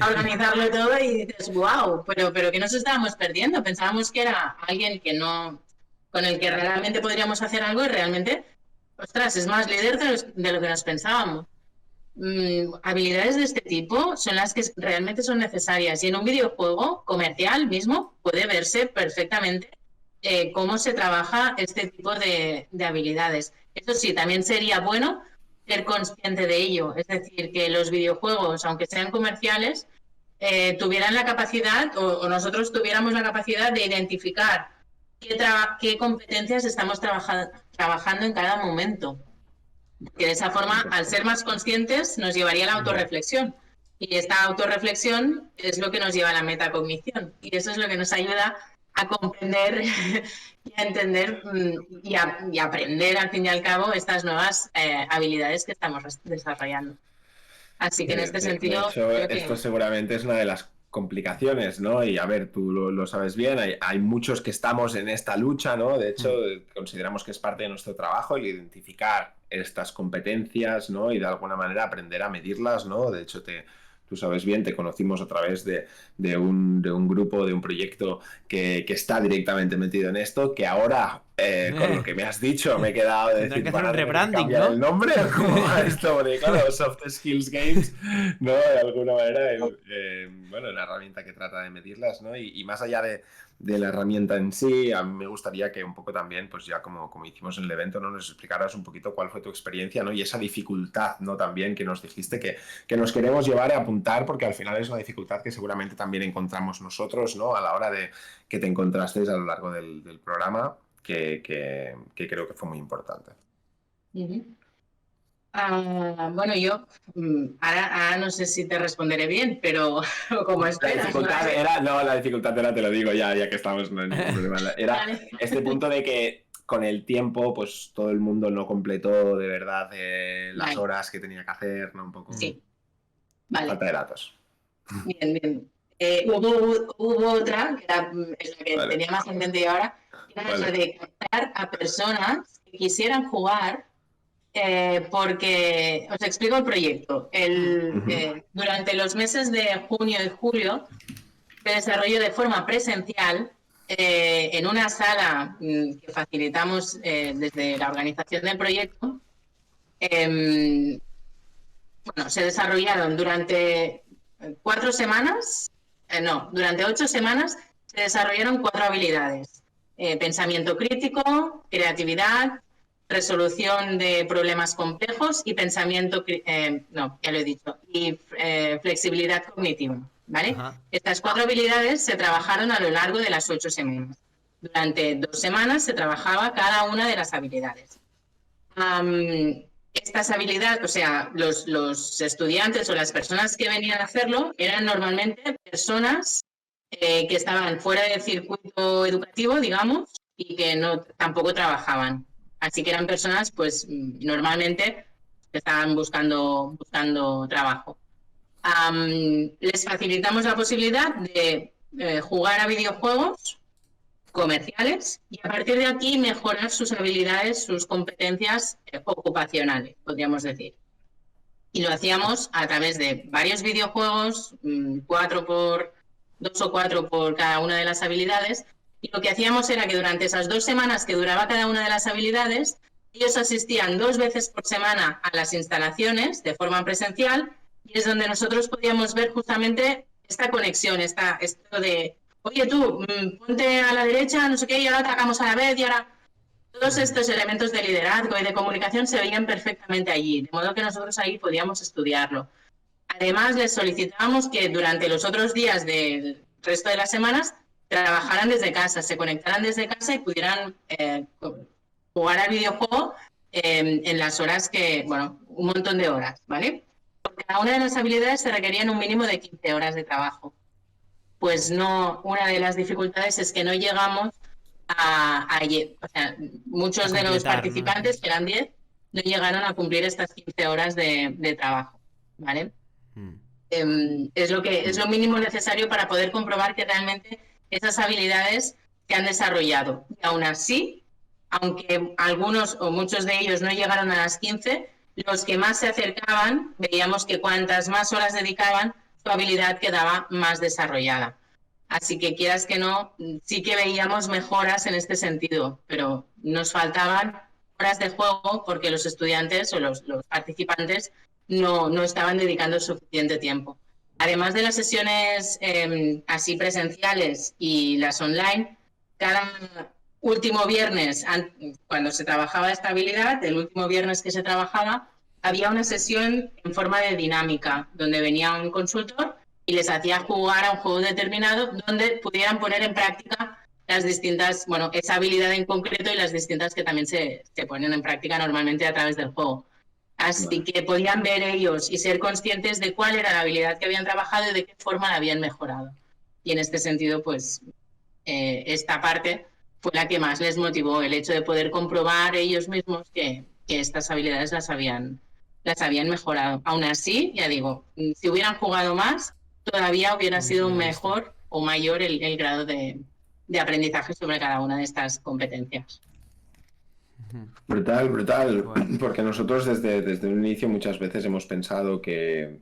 a organizarlo todo y dices, wow, pero ¿qué nos estábamos perdiendo? Pensábamos que era alguien que no, con el que realmente podríamos hacer algo y realmente, ostras, es más líder de lo que nos pensábamos. Habilidades de este tipo son las que realmente son necesarias y en un videojuego comercial mismo puede verse perfectamente cómo se trabaja este tipo de habilidades. Eso sí, también sería bueno ser consciente de ello, es decir, que los videojuegos, aunque sean comerciales, tuvieran la capacidad o nosotros tuviéramos la capacidad de identificar qué competencias estamos trabajando en cada momento. Que de esa forma, al ser más conscientes, nos llevaría a la autorreflexión. Y esta autorreflexión es lo que nos lleva a la metacognición. Y eso es lo que nos ayuda a comprender y a entender y aprender, al fin y al cabo, estas nuevas habilidades que estamos desarrollando. Así que en este sentido... De hecho, esto seguramente es una de las complicaciones, ¿no? Y a ver, tú lo sabes bien, hay muchos que estamos en esta lucha, ¿no? De hecho, consideramos que es parte de nuestro trabajo el identificar estas competencias, ¿no? Y de alguna manera aprender a medirlas, ¿no? De hecho, tú sabes bien, te conocimos a través de un grupo, de un proyecto que está directamente metido en esto, que ahora, con lo que me has dicho, me he quedado de decir, que hacer un rebranding, ¿cambiar ¿no? el nombre? ¿Cómo va esto? Porque claro, Soft Skills Games, ¿no? De alguna manera, la herramienta que trata de medirlas, ¿no? Y más allá de la herramienta en sí, a mí me gustaría que un poco también, pues ya como hicimos en el evento, ¿no? Nos explicaras un poquito cuál fue tu experiencia, ¿no? Y esa dificultad, ¿no? También que nos dijiste que nos queremos llevar a apuntar, porque al final es una dificultad que seguramente también encontramos nosotros, ¿no? A la hora de que te encontrasteis a lo largo del programa, que creo que fue muy importante. Bueno, yo ahora no sé si te responderé bien, pero como esperas. La dificultad era, te lo digo ya que estamos, no hay ningún problema. Era este punto de que con el tiempo, pues todo el mundo no completó de verdad las horas que tenía que hacer, ¿no? Un poco. Sí. Vale. Falta de datos. Bien. Hubo otra, que era la que tenía más entendido ahora, que era la de captar a personas que quisieran jugar. Porque os explico el proyecto. Durante los meses de junio y julio se desarrolló de forma presencial en una sala que facilitamos desde la organización del proyecto. Se desarrollaron durante 8 semanas, se desarrollaron 4 habilidades. Pensamiento crítico, creatividad, resolución de problemas complejos y pensamiento, ya lo he dicho, y flexibilidad cognitiva, ¿vale? Ajá. Estas 4 habilidades se trabajaron a lo largo de las 8 semanas. Durante 2 semanas se trabajaba cada una de las habilidades. Estas habilidades, o sea, los estudiantes o las personas que venían a hacerlo eran normalmente personas que estaban fuera del circuito educativo, digamos, y que tampoco trabajaban. Así que eran personas, pues, normalmente que estaban buscando trabajo. Les facilitamos la posibilidad de jugar a videojuegos comerciales y a partir de aquí mejorar sus habilidades, sus competencias ocupacionales, podríamos decir. Y lo hacíamos a través de varios videojuegos, 2 o 4 por cada una de las habilidades. Y lo que hacíamos era que durante esas 2 semanas que duraba cada una de las habilidades, ellos asistían 2 veces por semana a las instalaciones de forma presencial y es donde nosotros podíamos ver justamente esta conexión, esto de, oye tú, ponte a la derecha, no sé qué, y ahora atacamos a la vez y ahora... Todos estos elementos de liderazgo y de comunicación se veían perfectamente allí, de modo que nosotros ahí podíamos estudiarlo. Además, les solicitábamos que durante los otros días del resto de las semanas trabajaran desde casa, se conectaran desde casa y pudieran jugar al videojuego en las horas un montón de horas, ¿vale? Por cada una de las habilidades se requerían un mínimo de 15 horas de trabajo. Pues no, una de las dificultades es que no llegamos o sea, muchos de los participantes, que eran 10, no llegaron a cumplir estas 15 horas de trabajo, ¿vale? Es lo mínimo necesario para poder comprobar que realmente esas habilidades se han desarrollado. Y aún así, aunque algunos o muchos de ellos no llegaron a las 15, los que más se acercaban, veíamos que cuantas más horas dedicaban, su habilidad quedaba más desarrollada. Así que quieras que no, sí que veíamos mejoras en este sentido, pero nos faltaban horas de juego porque los estudiantes o los participantes no estaban dedicando suficiente tiempo. Además de las sesiones así presenciales y las online, cada último viernes, cuando se trabajaba esta habilidad, el último viernes que se trabajaba, había una sesión en forma de dinámica, donde venía un consultor y les hacía jugar a un juego determinado donde pudieran poner en práctica las distintas, esa habilidad en concreto y las distintas que también se ponen en práctica normalmente a través del juego. Así que podían ver ellos y ser conscientes de cuál era la habilidad que habían trabajado y de qué forma la habían mejorado. Y en este sentido, pues, esta parte fue la que más les motivó, el hecho de poder comprobar ellos mismos que estas habilidades las habían mejorado. Aún así, ya digo, si hubieran jugado más, todavía hubiera sido mejor o mayor el grado de aprendizaje sobre cada una de estas competencias. Brutal, porque nosotros desde un inicio muchas veces hemos pensado que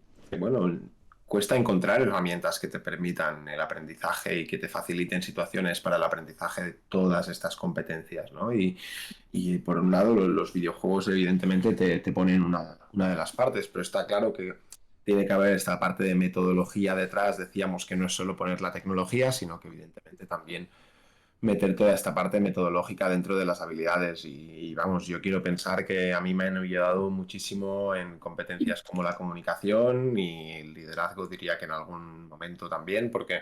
cuesta encontrar herramientas que te permitan el aprendizaje y que te faciliten situaciones para el aprendizaje de todas estas competencias, ¿no? Y por un lado los videojuegos evidentemente te ponen una de las partes, pero está claro que tiene que haber esta parte de metodología detrás. Decíamos que no es solo poner la tecnología, sino que evidentemente también meter toda esta parte metodológica dentro de las habilidades y vamos, yo quiero pensar que a mí me han ayudado muchísimo en competencias como la comunicación y el liderazgo, diría que en algún momento también, porque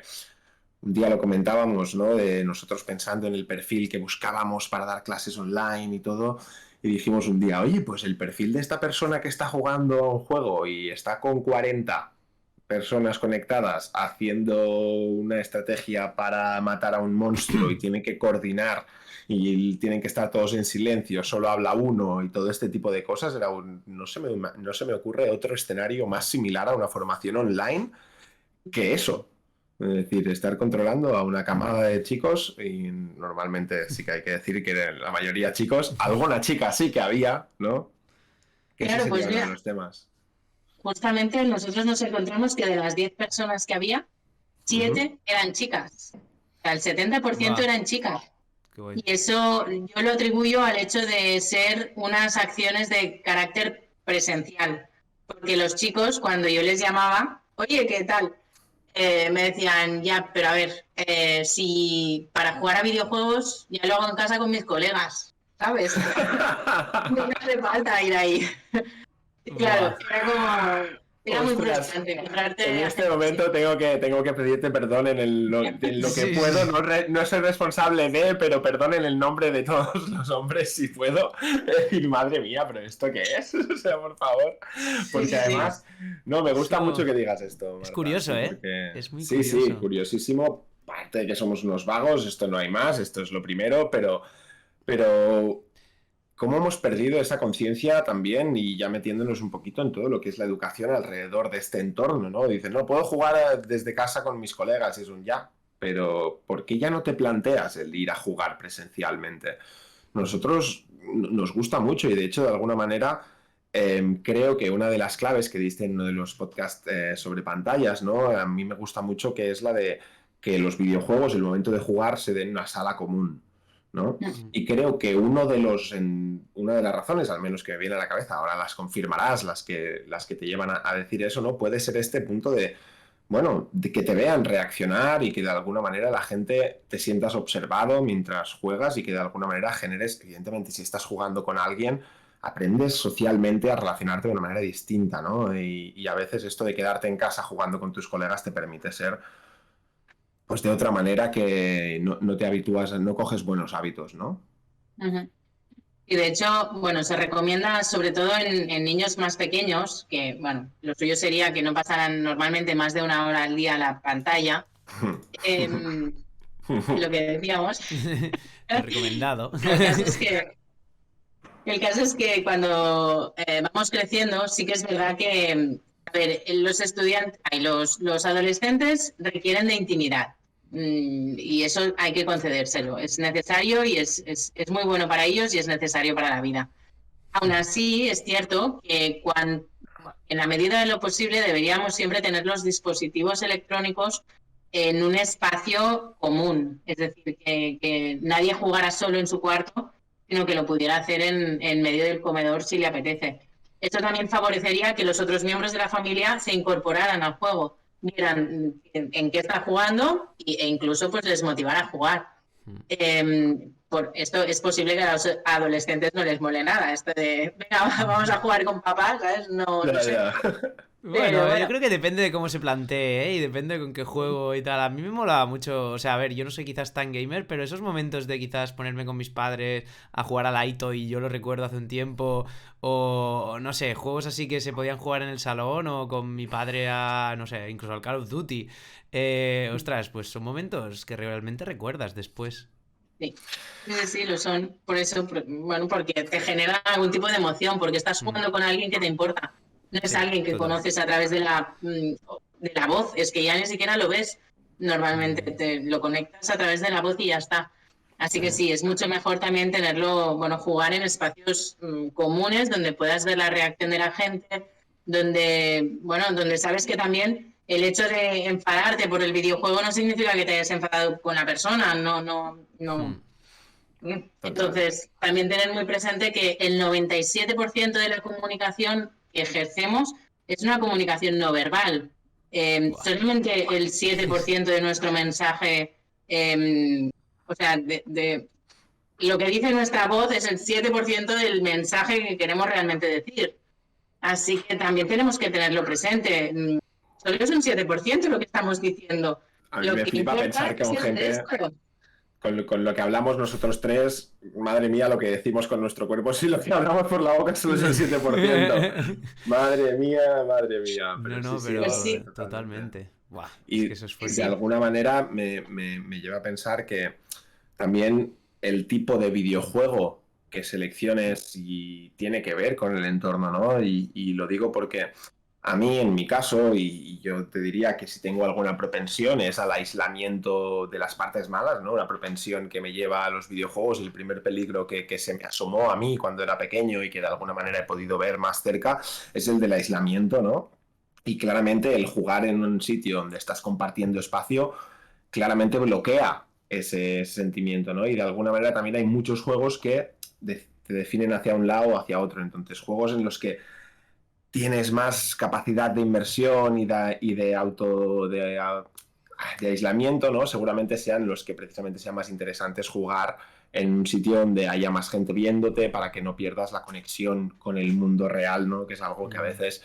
un día lo comentábamos, ¿no? De nosotros pensando en el perfil que buscábamos para dar clases online y todo, y dijimos un día, oye, pues el perfil de esta persona que está jugando a un juego y está con 40 personas conectadas haciendo una estrategia para matar a un monstruo y tienen que coordinar y tienen que estar todos en silencio, solo habla uno y todo este tipo de cosas, no se me ocurre otro escenario más similar a una formación online que eso. Es decir, estar controlando a una camada de chicos y normalmente sí que hay que decir que la mayoría chicos, alguna chica sí que había, ¿no? Que claro, ese sería pues uno mira, de los temas. Justamente nosotros nos encontramos que de las 10 personas que había, 7 eran chicas. O sea, el 70% eran chicas. Y eso yo lo atribuyo al hecho de ser unas acciones de carácter presencial. Porque los chicos, cuando yo les llamaba, oye, ¿qué tal? me decían, ya, pero a ver, si para jugar a videojuegos ya lo hago en casa con mis colegas, ¿sabes? No me hace falta ir ahí. Y claro, era muy Ostras, frustrante encontrarte. en este momento tengo que pedirte perdón en lo que Sí, puedo. sí. No soy responsable de, pero perdón en el nombre de todos los hombres si puedo. Y madre mía, ¿pero esto qué es? O sea, por favor. Porque Sí. además, no, me gusta Eso mucho que digas esto, es Marta. curioso, Sí, ¿eh? porque... Es muy sí, curioso. curiosísimo. Aparte de que somos unos vagos, esto no hay más, esto es lo primero, pero cómo hemos perdido esa conciencia también y ya metiéndonos un poquito en todo lo que es la educación alrededor de este entorno, ¿no? Dicen, no, puedo jugar desde casa con mis colegas, y es un ya, pero ¿por qué ya no te planteas el ir a jugar presencialmente? Nosotros nos gusta mucho y de hecho de alguna manera creo que una de las claves que diste en uno de los podcasts sobre pantallas, ¿no? A mí me gusta mucho que es la de que los videojuegos, el momento de jugar, se den en una sala común, ¿no? Mm. Y creo que una de las razones, al menos que me viene a la cabeza, ahora las confirmarás, las que te llevan a decir eso, ¿no? Puede ser este punto de, bueno, de que te vean reaccionar y que de alguna manera la gente te sientas observado mientras juegas y que de alguna manera generes, evidentemente, si estás jugando con alguien, aprendes socialmente a relacionarte de una manera distinta, ¿no? Y a veces esto de quedarte en casa jugando con tus colegas te permite ser pues de otra manera que no te habitúas, no coges buenos hábitos, ¿no? Ujú. Y de hecho, bueno, se recomienda sobre todo en niños más pequeños, que, bueno, lo suyo sería que no pasaran normalmente más de 1 hora al día a la pantalla. Lo que decíamos. Recomendado. El caso es que cuando vamos creciendo, sí que es verdad que, a ver, los estudiantes, los adolescentes requieren de intimidad. Y eso hay que concedérselo. Es necesario y es muy bueno para ellos y es necesario para la vida. Aún así, es cierto que en la medida de lo posible deberíamos siempre tener los dispositivos electrónicos en un espacio común. Es decir, que nadie jugara solo en su cuarto, sino que lo pudiera hacer en medio del comedor si le apetece. Esto también favorecería que los otros miembros de la familia se incorporaran al juego, vieran en qué está jugando e incluso pues les motivara a jugar. Por esto es posible que a los adolescentes no les mole nada, esto de, venga, vamos a jugar con papá, ¿sabes? No Ya, sé. ya. Pero Bueno, yo bueno. creo que depende de cómo se plantee, ¿eh? Y depende con qué juego y tal. A mí me mola mucho, o sea, a ver, yo no soy quizás tan gamer, pero esos momentos de quizás ponerme con mis padres a jugar a Aito y yo lo recuerdo hace un tiempo, o no sé, juegos así que se podían jugar en el salón o con mi padre a, no sé, incluso al Call of Duty. Ostras, pues son momentos que realmente recuerdas después. Sí, sí, lo son. Por eso, bueno, porque te genera algún tipo de emoción, porque estás Mm. jugando con alguien que te importa. No es Sí, alguien que total. conoces a través de la voz, es que ya ni siquiera lo ves. Normalmente te lo conectas a través de la voz y ya está. Así que sí, es mucho mejor también tenerlo, bueno, jugar en espacios comunes donde puedas ver la reacción de la gente, donde sabes que también el hecho de enfadarte por el videojuego no significa que te hayas enfadado con la persona, no. Mm. Entonces, también tener muy presente que el 97% de la comunicación que ejercemos es una comunicación no verbal. Buah. Solamente el 7% de nuestro mensaje, o sea, de lo que dice nuestra voz es el 7% del mensaje que queremos realmente decir. Así que también tenemos que tenerlo presente. Solo es un 7% lo que estamos diciendo. A mí Lo me que flipa importa pensar que es con el gente, resto. con lo que hablamos nosotros tres, madre mía, lo que decimos con nuestro cuerpo, sí, lo que hablamos por la boca solo es el 7%. Madre mía, No, pero no, sí, Pues pero sí. totalmente. totalmente. Buah, es que Y eso es de Sí. fuerte. alguna manera me lleva a pensar que también el tipo de videojuego que selecciones y tiene que ver con el entorno, ¿no? Y lo digo porque a mí, en mi caso, y yo te diría que si tengo alguna propensión es al aislamiento de las partes malas, ¿no? Una propensión que me lleva a los videojuegos y el primer peligro que se me asomó a mí cuando era pequeño y que de alguna manera he podido ver más cerca es el del aislamiento, ¿no? Y claramente el jugar en un sitio donde estás compartiendo espacio claramente bloquea ese sentimiento, ¿no? Y de alguna manera también hay muchos juegos que te definen hacia un lado o hacia otro. Entonces, juegos en los que tienes más capacidad de inversión y de aislamiento, ¿no? Seguramente sean los que precisamente sean más interesantes jugar en un sitio donde haya más gente viéndote para que no pierdas la conexión con el mundo real, ¿no? Que es algo que a veces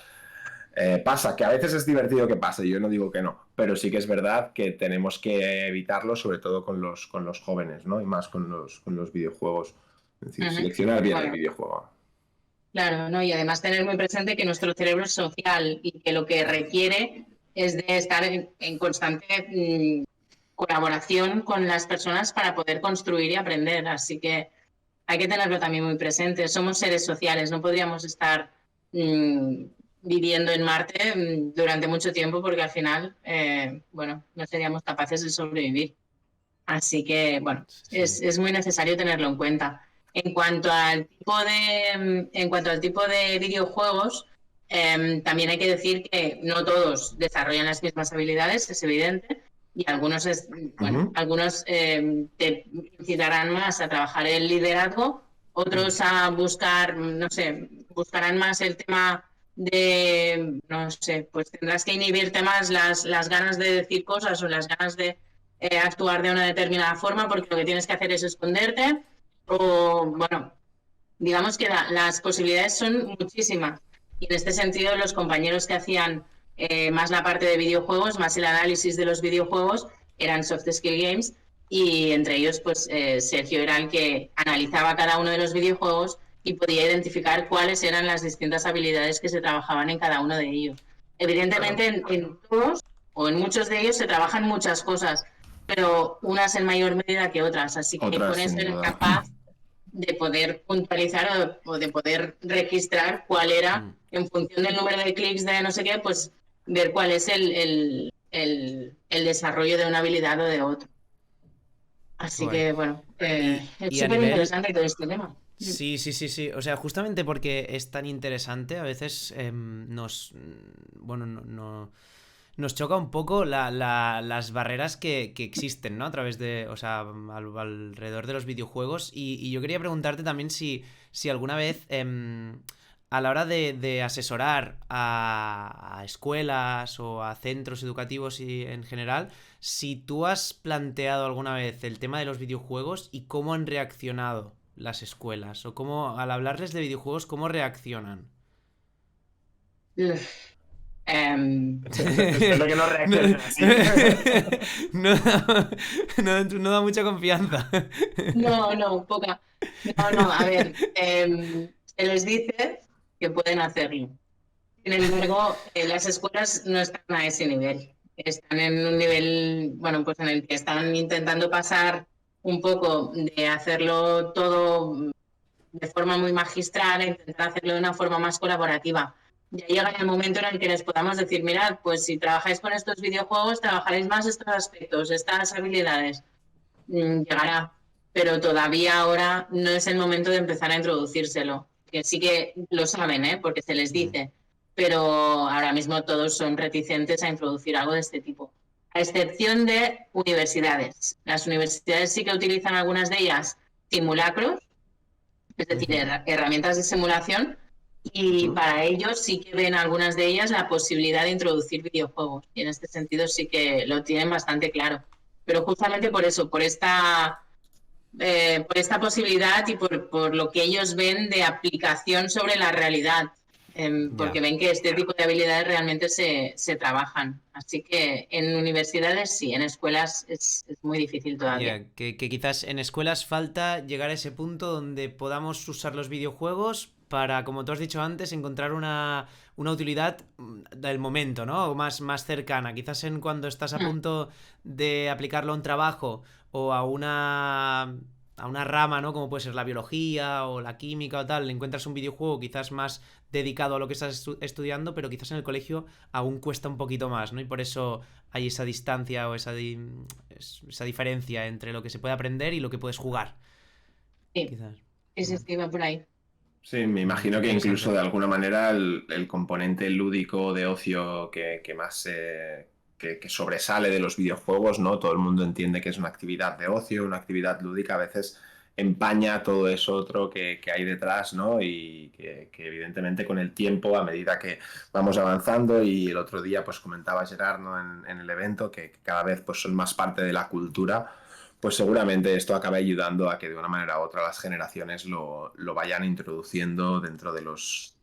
pasa, que a veces es divertido que pase, yo no digo que no, pero sí que es verdad que tenemos que evitarlo, sobre todo con los jóvenes, ¿no? Y más con los videojuegos. Es decir, seleccionar bien el videojuego. Claro, ¿no? Y además tener muy presente que nuestro cerebro es social y que lo que requiere es de estar en constante colaboración con las personas para poder construir y aprender. Así que hay que tenerlo también muy presente. Somos seres sociales, no podríamos estar viviendo en Marte durante mucho tiempo porque al final, bueno, no seríamos capaces de sobrevivir. Así que, bueno, Sí. es muy necesario tenerlo en cuenta. En cuanto al tipo de videojuegos, también hay que decir que no todos desarrollan las mismas habilidades, es evidente, y algunos, algunos te incitarán más a trabajar el liderazgo, otros a buscar, no sé, buscarán más el tema de, no sé, pues tendrás que inhibirte más las ganas de decir cosas o las ganas de actuar de una determinada forma porque lo que tienes que hacer es esconderte o, bueno, digamos que las posibilidades son muchísimas. Y en este sentido, los compañeros que hacían más la parte de videojuegos, más el análisis de los videojuegos, eran Soft Skill Games y entre ellos, pues Sergio era el que analizaba cada uno de los videojuegos y podía identificar cuáles eran las distintas habilidades que se trabajaban en cada uno de ellos. Evidentemente, en todos o en muchos de ellos se trabajan muchas cosas, pero unas en mayor medida que otras. Así que Otras, pones sin ser duda. capaz de poder puntualizar o de poder registrar cuál era, en función del número de clics de no sé qué, pues ver cuál es el desarrollo de una habilidad o de otra. Así Guay. que, bueno, es Y a súper nivel... interesante todo este tema. Sí, sí, sí, sí. O sea, justamente porque es tan interesante, a veces bueno, nos choca un poco las barreras que existen, ¿no? A través de, o sea, alrededor de los videojuegos. Y yo quería preguntarte también si alguna vez, a la hora de asesorar a escuelas o a centros educativos y en general, si tú has planteado alguna vez el tema de los videojuegos y cómo han reaccionado las escuelas, o cómo, al hablarles de videojuegos, cómo reaccionan. Espero que no reaccionen así. No da mucha confianza. No, poca. No, a ver, se les dice que pueden hacerlo. Sin embargo, las escuelas no están a ese nivel. Están en un nivel, bueno, pues en el que están intentando pasar un poco de hacerlo todo de forma muy magistral e intentar hacerlo de una forma más colaborativa. Ya llega el momento en el que les podamos decir, mirad, pues si trabajáis con estos videojuegos, trabajaréis más estos aspectos, estas habilidades. Llegará, pero todavía ahora no es el momento de empezar a introducírselo. Que sí que lo saben, porque se les dice, pero ahora mismo todos son reticentes a introducir algo de este tipo. A excepción de universidades. Las universidades sí que utilizan algunas de ellas simulacros, es decir, herramientas de simulación, y para ellos sí que ven algunas de ellas la posibilidad de introducir videojuegos. Y en este sentido sí que lo tienen bastante claro. Pero justamente por eso, por esta posibilidad y por lo que ellos ven de aplicación sobre la realidad, porque ven que este tipo de habilidades realmente se trabajan. Así que en universidades sí, en escuelas es muy difícil todavía. Que quizás en escuelas falta llegar a ese punto donde podamos usar los videojuegos para, como tú has dicho antes, encontrar una utilidad del momento, ¿no? O más cercana. Quizás en cuando estás a punto de aplicarlo a un trabajo o a una rama, ¿no? Como puede ser la biología o la química o tal, encuentras un videojuego quizás más dedicado a lo que estás estudiando, pero quizás en el colegio aún cuesta un poquito más, ¿no? Y por eso hay esa distancia o esa diferencia entre lo que se puede aprender y lo que puedes jugar. Sí, Quizás. sí, va por ahí. Sí, me imagino que incluso de alguna manera el componente lúdico de ocio que más que sobresale de los videojuegos, ¿no? Todo el mundo entiende que es una actividad de ocio, una actividad lúdica. A veces empaña todo eso otro que hay detrás, ¿no? Y que evidentemente con el tiempo, a medida que vamos avanzando, y el otro día pues comentaba Gerard, ¿no? en el evento, que cada vez pues son más parte de la cultura, pues seguramente esto acabe ayudando a que de una manera u otra las generaciones lo vayan introduciendo dentro de los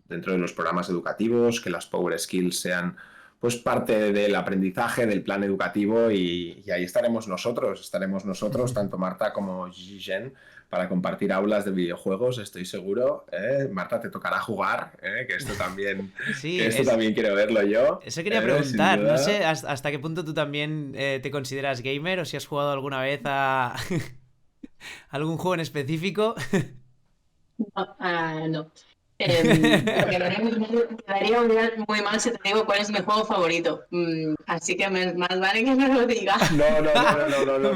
programas educativos, que las Power Skills sean pues parte del aprendizaje, del plan educativo, y ahí estaremos nosotros, tanto Marta como Jen, para compartir aulas de videojuegos, estoy seguro. Marta, te tocará jugar, que esto también, Sí, que esto también quiero verlo yo. Eso quería Sin preguntar, no duda. sé hasta qué punto tú también te consideras gamer o si has jugado alguna vez a algún juego en específico. No, no. Quedaría muy mal si te digo cuál es mi juego favorito. Así que más vale que no lo diga. No.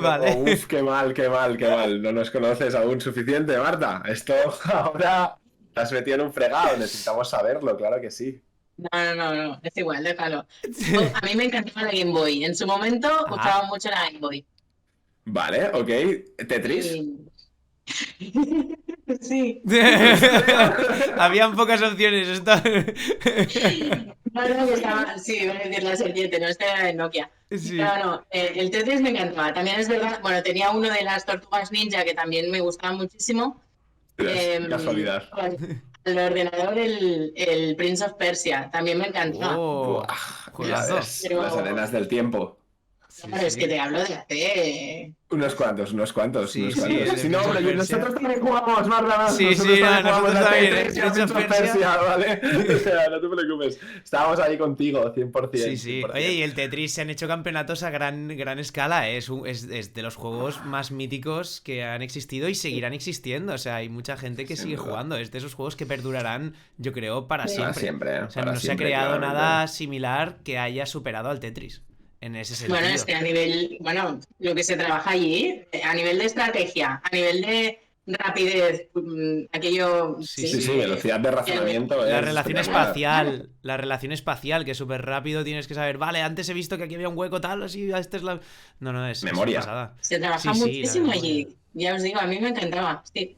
Vale. Uf, qué mal. No nos conoces aún suficiente, Marta. Esto ahora te has metido en un fregado. Necesitamos saberlo, claro que sí. No. Es igual, déjalo. A mí me encantaba la Game Boy. En su momento usaba mucho la Game Boy. Vale, ok. ¿Tetris? Sí. Habían pocas opciones. Esto... No, estaba, sí, iba a decir la serpiente, no, este era de Nokia. Sí. No, el Tetris me encantaba. También es verdad, bueno, tenía uno de las Tortugas Ninja que también me gustaba muchísimo. Casualidad. El ordenador, el Prince of Persia, también me encantaba. Oh, juegazo. Pero- Las arenas del tiempo. Claro, es que te hablo de hace... Unos cuantos. Sí, Sí, no, Prince of pero nosotros también jugamos, Marta. Sí, nosotros nosotros también, Tetris y a Prince of Prince of Persia. ¿vale? O sea, no te preocupes. Estábamos ahí contigo, 100%. Sí. 100%. Oye, y el Tetris se han hecho campeonatos a gran escala. Es de los juegos más míticos que han existido y seguirán existiendo. O sea, hay mucha gente que Sin sigue duda. jugando. Es de esos juegos que perdurarán, yo creo, para Para siempre. siempre. O sea, para no se ha siempre, creado claramente. nada similar que haya superado al Tetris. En ese sentido. Bueno, es que a nivel, lo que se trabaja allí, a nivel de estrategia, a nivel de rapidez, aquello... Sí, velocidad de razonamiento. La es relación espectacular. espacial, que es súper rápido, tienes que saber, vale, antes he visto que aquí había un hueco tal, así, esta es la... No, es Memoria. pasada. Se trabaja Sí, la muchísimo memoria. allí. Ya os digo, a mí me encantaba. Sí.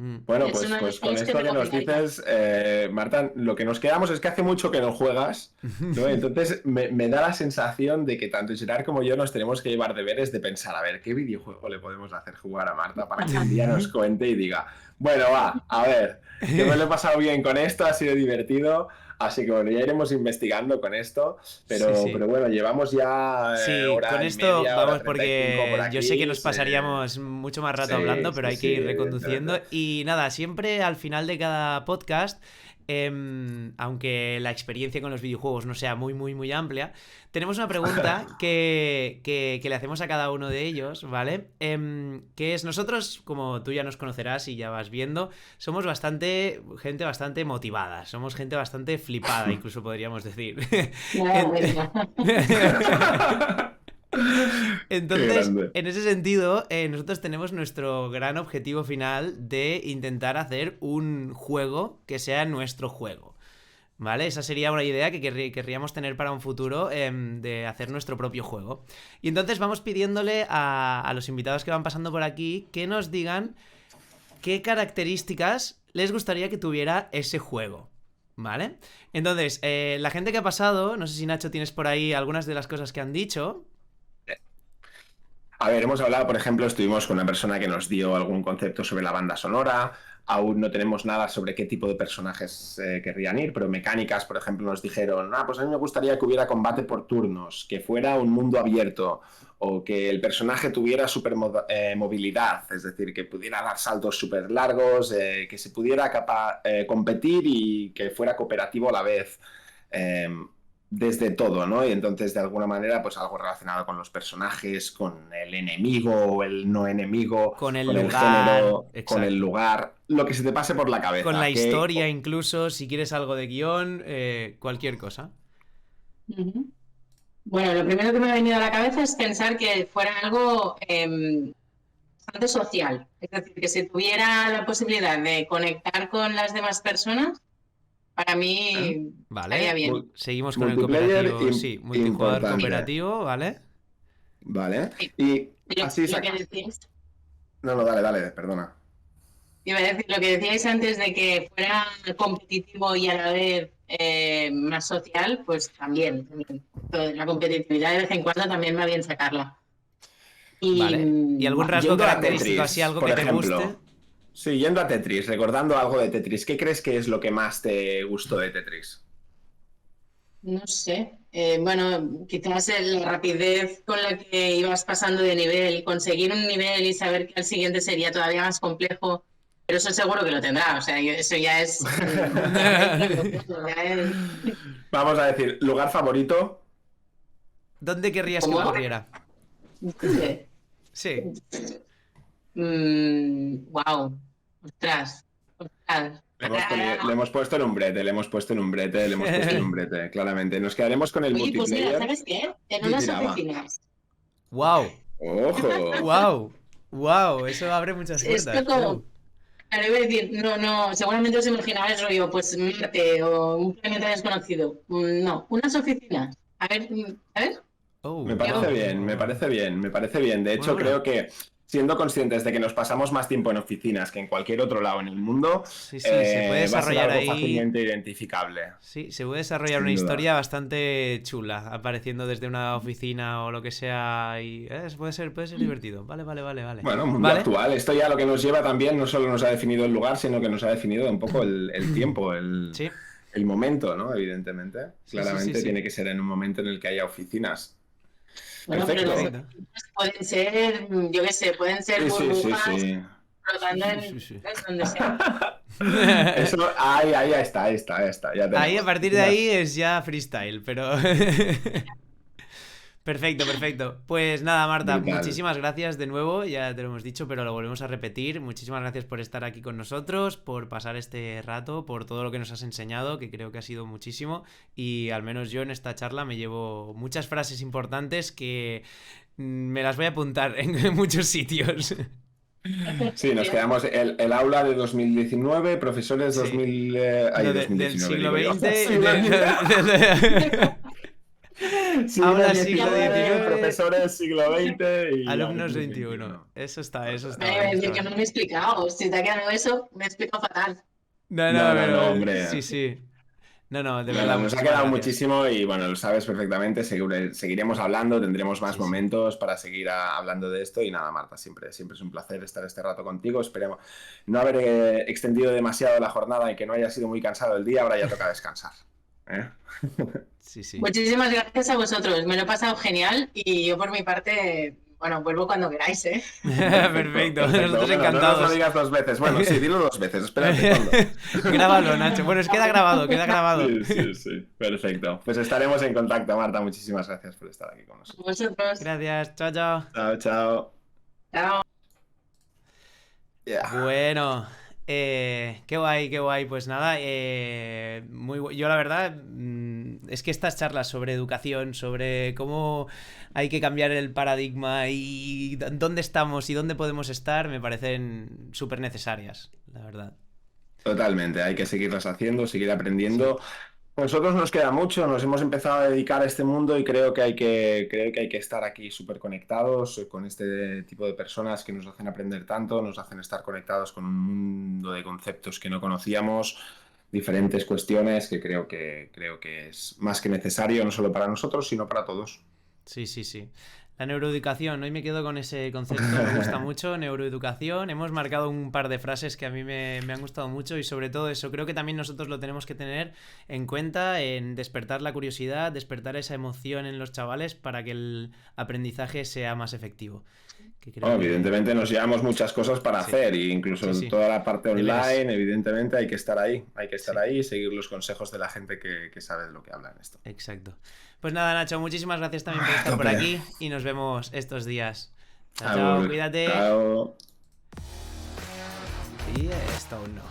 Bueno, Es una de pues las con cosas que esto que nos recomendaría. dices, Marta, lo que nos quedamos es que hace mucho que no juegas, ¿no? Entonces me da la sensación de que tanto Gerard como yo nos tenemos que llevar deberes de pensar, a ver, ¿qué videojuego le podemos hacer jugar a Marta para que un día nos cuente y diga, bueno, va, a ver, que me lo he pasado bien con esto, ha sido divertido, así que bueno, ya iremos investigando con esto, pero bueno, llevamos ya Sí, hora con y esto media, vamos hora 35 por porque aquí, yo sé que nos pasaríamos mucho más rato hablando, pero hay que ir reconduciendo. evidentemente. Y nada, siempre al final de cada podcast, aunque la experiencia con los videojuegos no sea muy amplia, tenemos una pregunta que le hacemos a cada uno de ellos, ¿vale? Que es, nosotros, como tú ya nos conocerás y ya vas viendo, somos gente bastante motivada, somos gente bastante flipada, incluso podríamos decir. Entonces, en ese sentido, nosotros tenemos nuestro gran objetivo final de intentar hacer un juego que sea nuestro juego, ¿vale? Esa sería una idea que querríamos tener para un futuro, de hacer nuestro propio juego. Y entonces vamos pidiéndole a los invitados que van pasando por aquí que nos digan qué características les gustaría que tuviera ese juego, ¿vale? Entonces, la gente que ha pasado, no sé si Nacho tienes por ahí algunas de las cosas que han dicho. A ver, hemos hablado, por ejemplo, estuvimos con una persona que nos dio algún concepto sobre la banda sonora. Aún no tenemos nada sobre qué tipo de personajes querrían ir, pero mecánicas, por ejemplo, nos dijeron, pues a mí me gustaría que hubiera combate por turnos, que fuera un mundo abierto, o que el personaje tuviera super movilidad, es decir, que pudiera dar saltos súper largos, que se pudiera competir y que fuera cooperativo a la vez. Desde todo, ¿no? Y entonces, de alguna manera, pues algo relacionado con los personajes, con el enemigo o el no enemigo, Con el el lugar, género, con exacto. el lugar, lo que se te pase por la cabeza. Con la historia incluso, si quieres algo de guión, cualquier cosa. Bueno, lo primero que me ha venido a la cabeza es pensar que fuera algo bastante social. Es decir, que si tuviera la posibilidad de conectar con las demás personas, para mí estaría bien. Seguimos con el multiplayer cooperativo, sí, multijugador importante. cooperativo, ¿vale? Vale. Sí. Y Lo así que decís, No, dale, perdona. Iba a decir lo que decíais antes de que fuera competitivo y a la vez más social, pues también. La competitividad de vez en cuando también va bien sacarla. Vale. ¿Y algún rasgo Yendo a característico, Tetris, así algo por que te ejemplo. guste? Sí, yendo a Tetris, recordando algo de Tetris, ¿qué crees que es lo que más te gustó de Tetris? No sé. Bueno, quizás la rapidez con la que ibas pasando de nivel, conseguir un nivel y saber que el siguiente sería todavía más complejo, pero eso seguro que lo tendrá. O sea, eso ya es. Vamos a decir, lugar favorito. ¿Dónde querrías que ¿Cómo? ocurriera? Sí. Wow. Ostras. Ostras. Le hemos puesto en un brete, le hemos puesto en un brete, le hemos puesto en un brete, claramente. Nos quedaremos con el Oye, pues mira, multiplayer. ¿sabes qué? En Sí, unas tira, va. oficinas. ¡Wow! ¡Ojo! ¡Wow! ¡Wow! Eso abre muchas puertas. Esto como. Claro, iba a decir, no, seguramente os imaginabais rollo, pues Marte o un planeta desconocido. No, unas oficinas. A ver, ¿sabes? Oh, Me parece bien, me parece bien, me parece bien. De hecho, Bueno. creo que siendo conscientes de que nos pasamos más tiempo en oficinas que en cualquier otro lado en el mundo, Sí, se puede va a ser desarrollar algo ahí. fácilmente identificable. Sí, se puede desarrollar Sin una duda. historia bastante chula, apareciendo desde una oficina o lo que sea. Y puede ser divertido. Vale. Bueno, mundo Vale. actual. Esto ya lo que nos lleva también no solo nos ha definido el lugar, sino que nos ha definido un poco el tiempo, Sí. el momento, ¿no? Evidentemente. Sí, Claramente sí. tiene que ser en un momento en el que haya oficinas. Bueno, Perfecto. pero las oficinas pueden ser, yo qué sé, pueden ser burbujas flotando en Sí. donde sea. Eso, ahí está. Ya Ahí, tenemos. a partir de ahí es ya freestyle, pero... Perfecto. Pues nada, Marta, Brutal. muchísimas gracias de nuevo, ya te lo hemos dicho, pero lo volvemos a repetir. Muchísimas gracias por estar aquí con nosotros, por pasar este rato, por todo lo que nos has enseñado, que creo que ha sido muchísimo. Y al menos yo en esta charla me llevo muchas frases importantes que me las voy a apuntar en muchos sitios. Sí, nos quedamos el aula de 2019, profesores Sí. 2000, Del siglo digo yo. XX. Siglo Aula XIX, siglo XIX. profesores siglo XX y Alumnos alumnos 21. Eso está. Me iba a decir que no me he explicado. Si te ha quedado eso, me he explicado fatal. No, No, hombre. Sí. No, de No, verdad. nos ha muchísimas quedado gracias. muchísimo y bueno, lo sabes perfectamente, seguiremos hablando, tendremos más Sí. momentos para seguir hablando de esto y nada, Marta, siempre es un placer estar este rato contigo, esperemos no haber extendido demasiado la jornada y que no haya sido muy cansado el día, ahora ya toca descansar. Sí. Muchísimas gracias a vosotros, me lo he pasado genial y yo por mi parte, bueno, vuelvo cuando queráis, ¿eh? Perfecto. Nosotros Bueno, encantados. no nos lo digas 2 veces, bueno, sí, dilo 2 veces, espérate, ¿cuándo? Grábalo, Nacho. Bueno, queda grabado. Sí, perfecto. Pues estaremos en contacto, Marta, muchísimas gracias por estar aquí con nosotros. Vosotros. Gracias. Chao. Chao. Chao. Yeah. Bueno, qué guay. Pues nada, yo la verdad es que estas charlas sobre educación, sobre cómo hay que cambiar el paradigma y dónde estamos y dónde podemos estar, me parecen súper necesarias, la verdad. Totalmente, hay que seguirlas haciendo, seguir aprendiendo. Nosotros nos queda mucho, nos hemos empezado a dedicar a este mundo y creo que hay que estar aquí súper conectados con este tipo de personas que nos hacen aprender tanto, nos hacen estar conectados con un mundo de conceptos que no conocíamos, diferentes cuestiones que creo que es más que necesario, no solo para nosotros, sino para todos. Sí. La neuroeducación, hoy me quedo con ese concepto, me gusta mucho, neuroeducación. Hemos marcado un par de frases que a mí me han gustado mucho y sobre todo eso, creo que también nosotros lo tenemos que tener en cuenta en despertar la curiosidad, despertar esa emoción en los chavales para que el aprendizaje sea más efectivo. Que creo que... Evidentemente nos llevamos muchas cosas para hacer e incluso toda la parte online, evidentemente hay que estar ahí, ahí y seguir los consejos de la gente que sabe de lo que habla en esto. Exacto. Pues nada, Nacho, muchísimas gracias también por estar por aquí y nos vemos estos días. Chao, cuídate. Chao. Y esto aún no.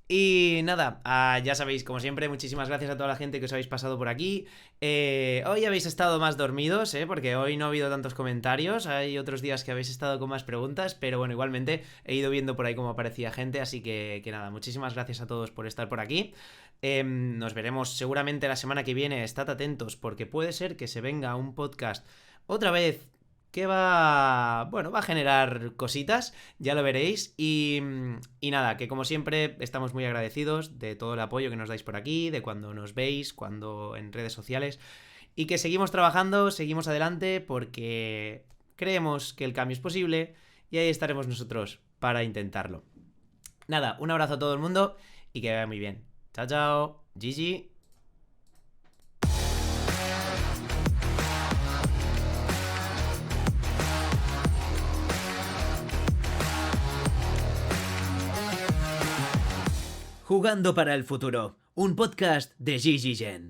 Y nada, ya sabéis, como siempre, muchísimas gracias a toda la gente que os habéis pasado por aquí. Hoy habéis estado más dormidos, porque hoy no ha habido tantos comentarios. Hay otros días que habéis estado con más preguntas, pero bueno, igualmente he ido viendo por ahí cómo aparecía gente, así que nada, muchísimas gracias a todos por estar por aquí. Nos veremos seguramente la semana que viene, estad atentos, porque puede ser que se venga un podcast otra vez que va a generar cositas, ya lo veréis. Y nada, que como siempre estamos muy agradecidos de todo el apoyo que nos dais por aquí, de cuando nos veis, cuando en redes sociales, y que seguimos trabajando, seguimos adelante, porque creemos que el cambio es posible y ahí estaremos nosotros para intentarlo. Nada, un abrazo a todo el mundo y que vaya muy bien. Chao, chao. Gigi. Jugando para el futuro, un podcast de Gigi Gen.